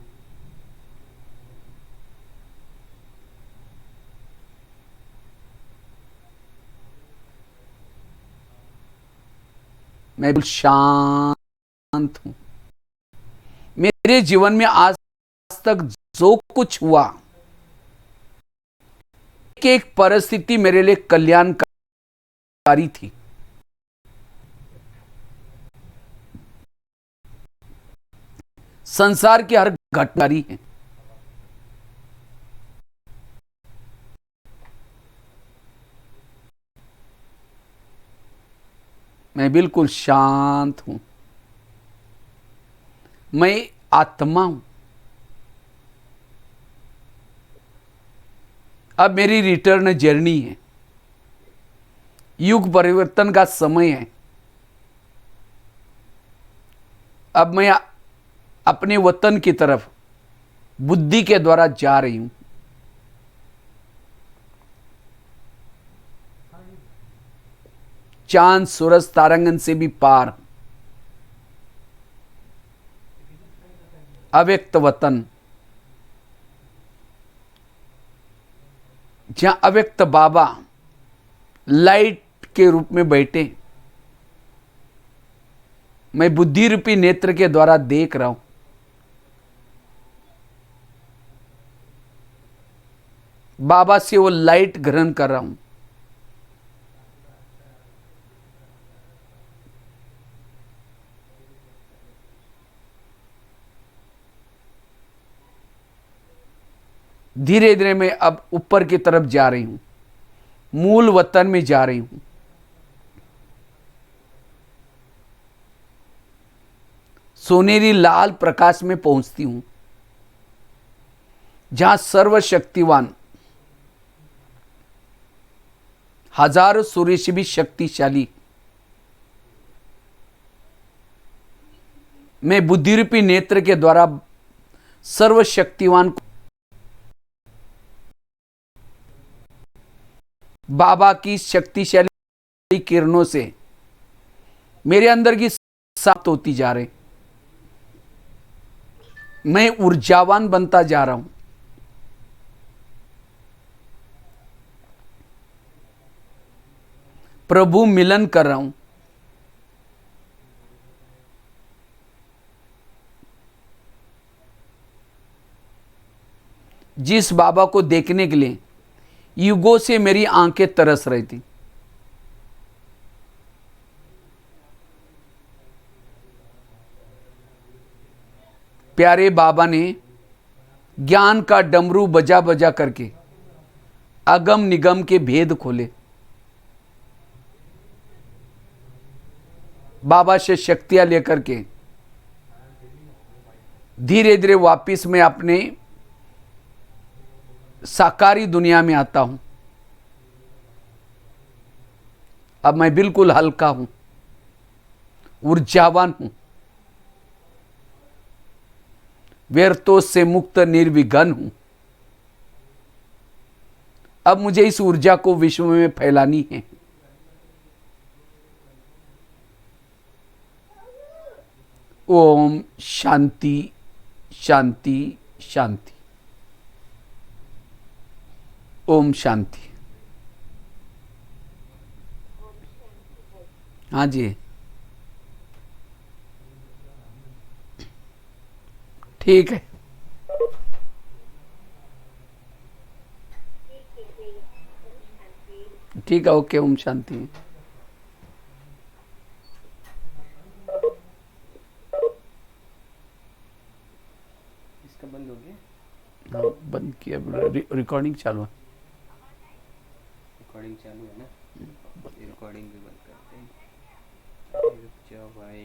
मैं बिल्कुल शांत हूं। मेरे जीवन में आज तक जो कुछ हुआ, एक परिस्थिति मेरे लिए कल्याणकारी थी। संसार की हर घटनाकारी है। मैं बिल्कुल शांत हूं। मैं आत्मा हूं। अब मेरी रिटर्न जर्नी है। युग परिवर्तन का समय है। अब मैं अपने वतन की तरफ बुद्धि के द्वारा जा रही हूं। चांद सूरज तारांगन से भी पार, अव्यक्त वतन, जहां अव्यक्त बाबा लाइट के रूप में बैठे, मैं बुद्धि रूपी नेत्र के द्वारा देख रहा हूं। बाबा से वो लाइट ग्रहण कर रहा हूं। धीरे धीरे मैं अब ऊपर की तरफ जा रही हूं। मूल वतन में जा रही हूं। सोनेरी लाल प्रकाश में पहुंचती हूं, जहां सर्वशक्तिवान, हजारों सूर्य से भी शक्तिशाली, मैं बुद्धिरूपी नेत्र के द्वारा सर्वशक्तिवान को, बाबा की शक्तिशाली किरणों से मेरे अंदर की सात होती जा रही। मैं ऊर्जावान बनता जा रहा हूं। प्रभु मिलन कर रहा हूं। जिस बाबा को देखने के लिए युगों से मेरी आंखें तरस रही थी, प्यारे बाबा ने ज्ञान का डमरू बजा बजा करके अगम निगम के भेद खोले। बाबा से शक्तियां लेकर के धीरे धीरे वापिस मैं अपने साकारी दुनिया में आता हूं। अब मैं बिल्कुल हल्का हूं, ऊर्जावान हूं, व्यर्थों से मुक्त निर्विघ्न हूं। अब मुझे इस ऊर्जा को विश्व में फैलानी है। ओम शांति शांति शांति। ओम शांति। हाँ जी, ठीक है। ठीक है, ओके। ओम शांति। इसका बंद हो गया? हाँ, बंद किया। रिकॉर्डिंग चालू है। रिकॉर्डिंग चालू है ना? रिकॉर्डिंग भी बंद करते हैं। रुक जाओ भाई।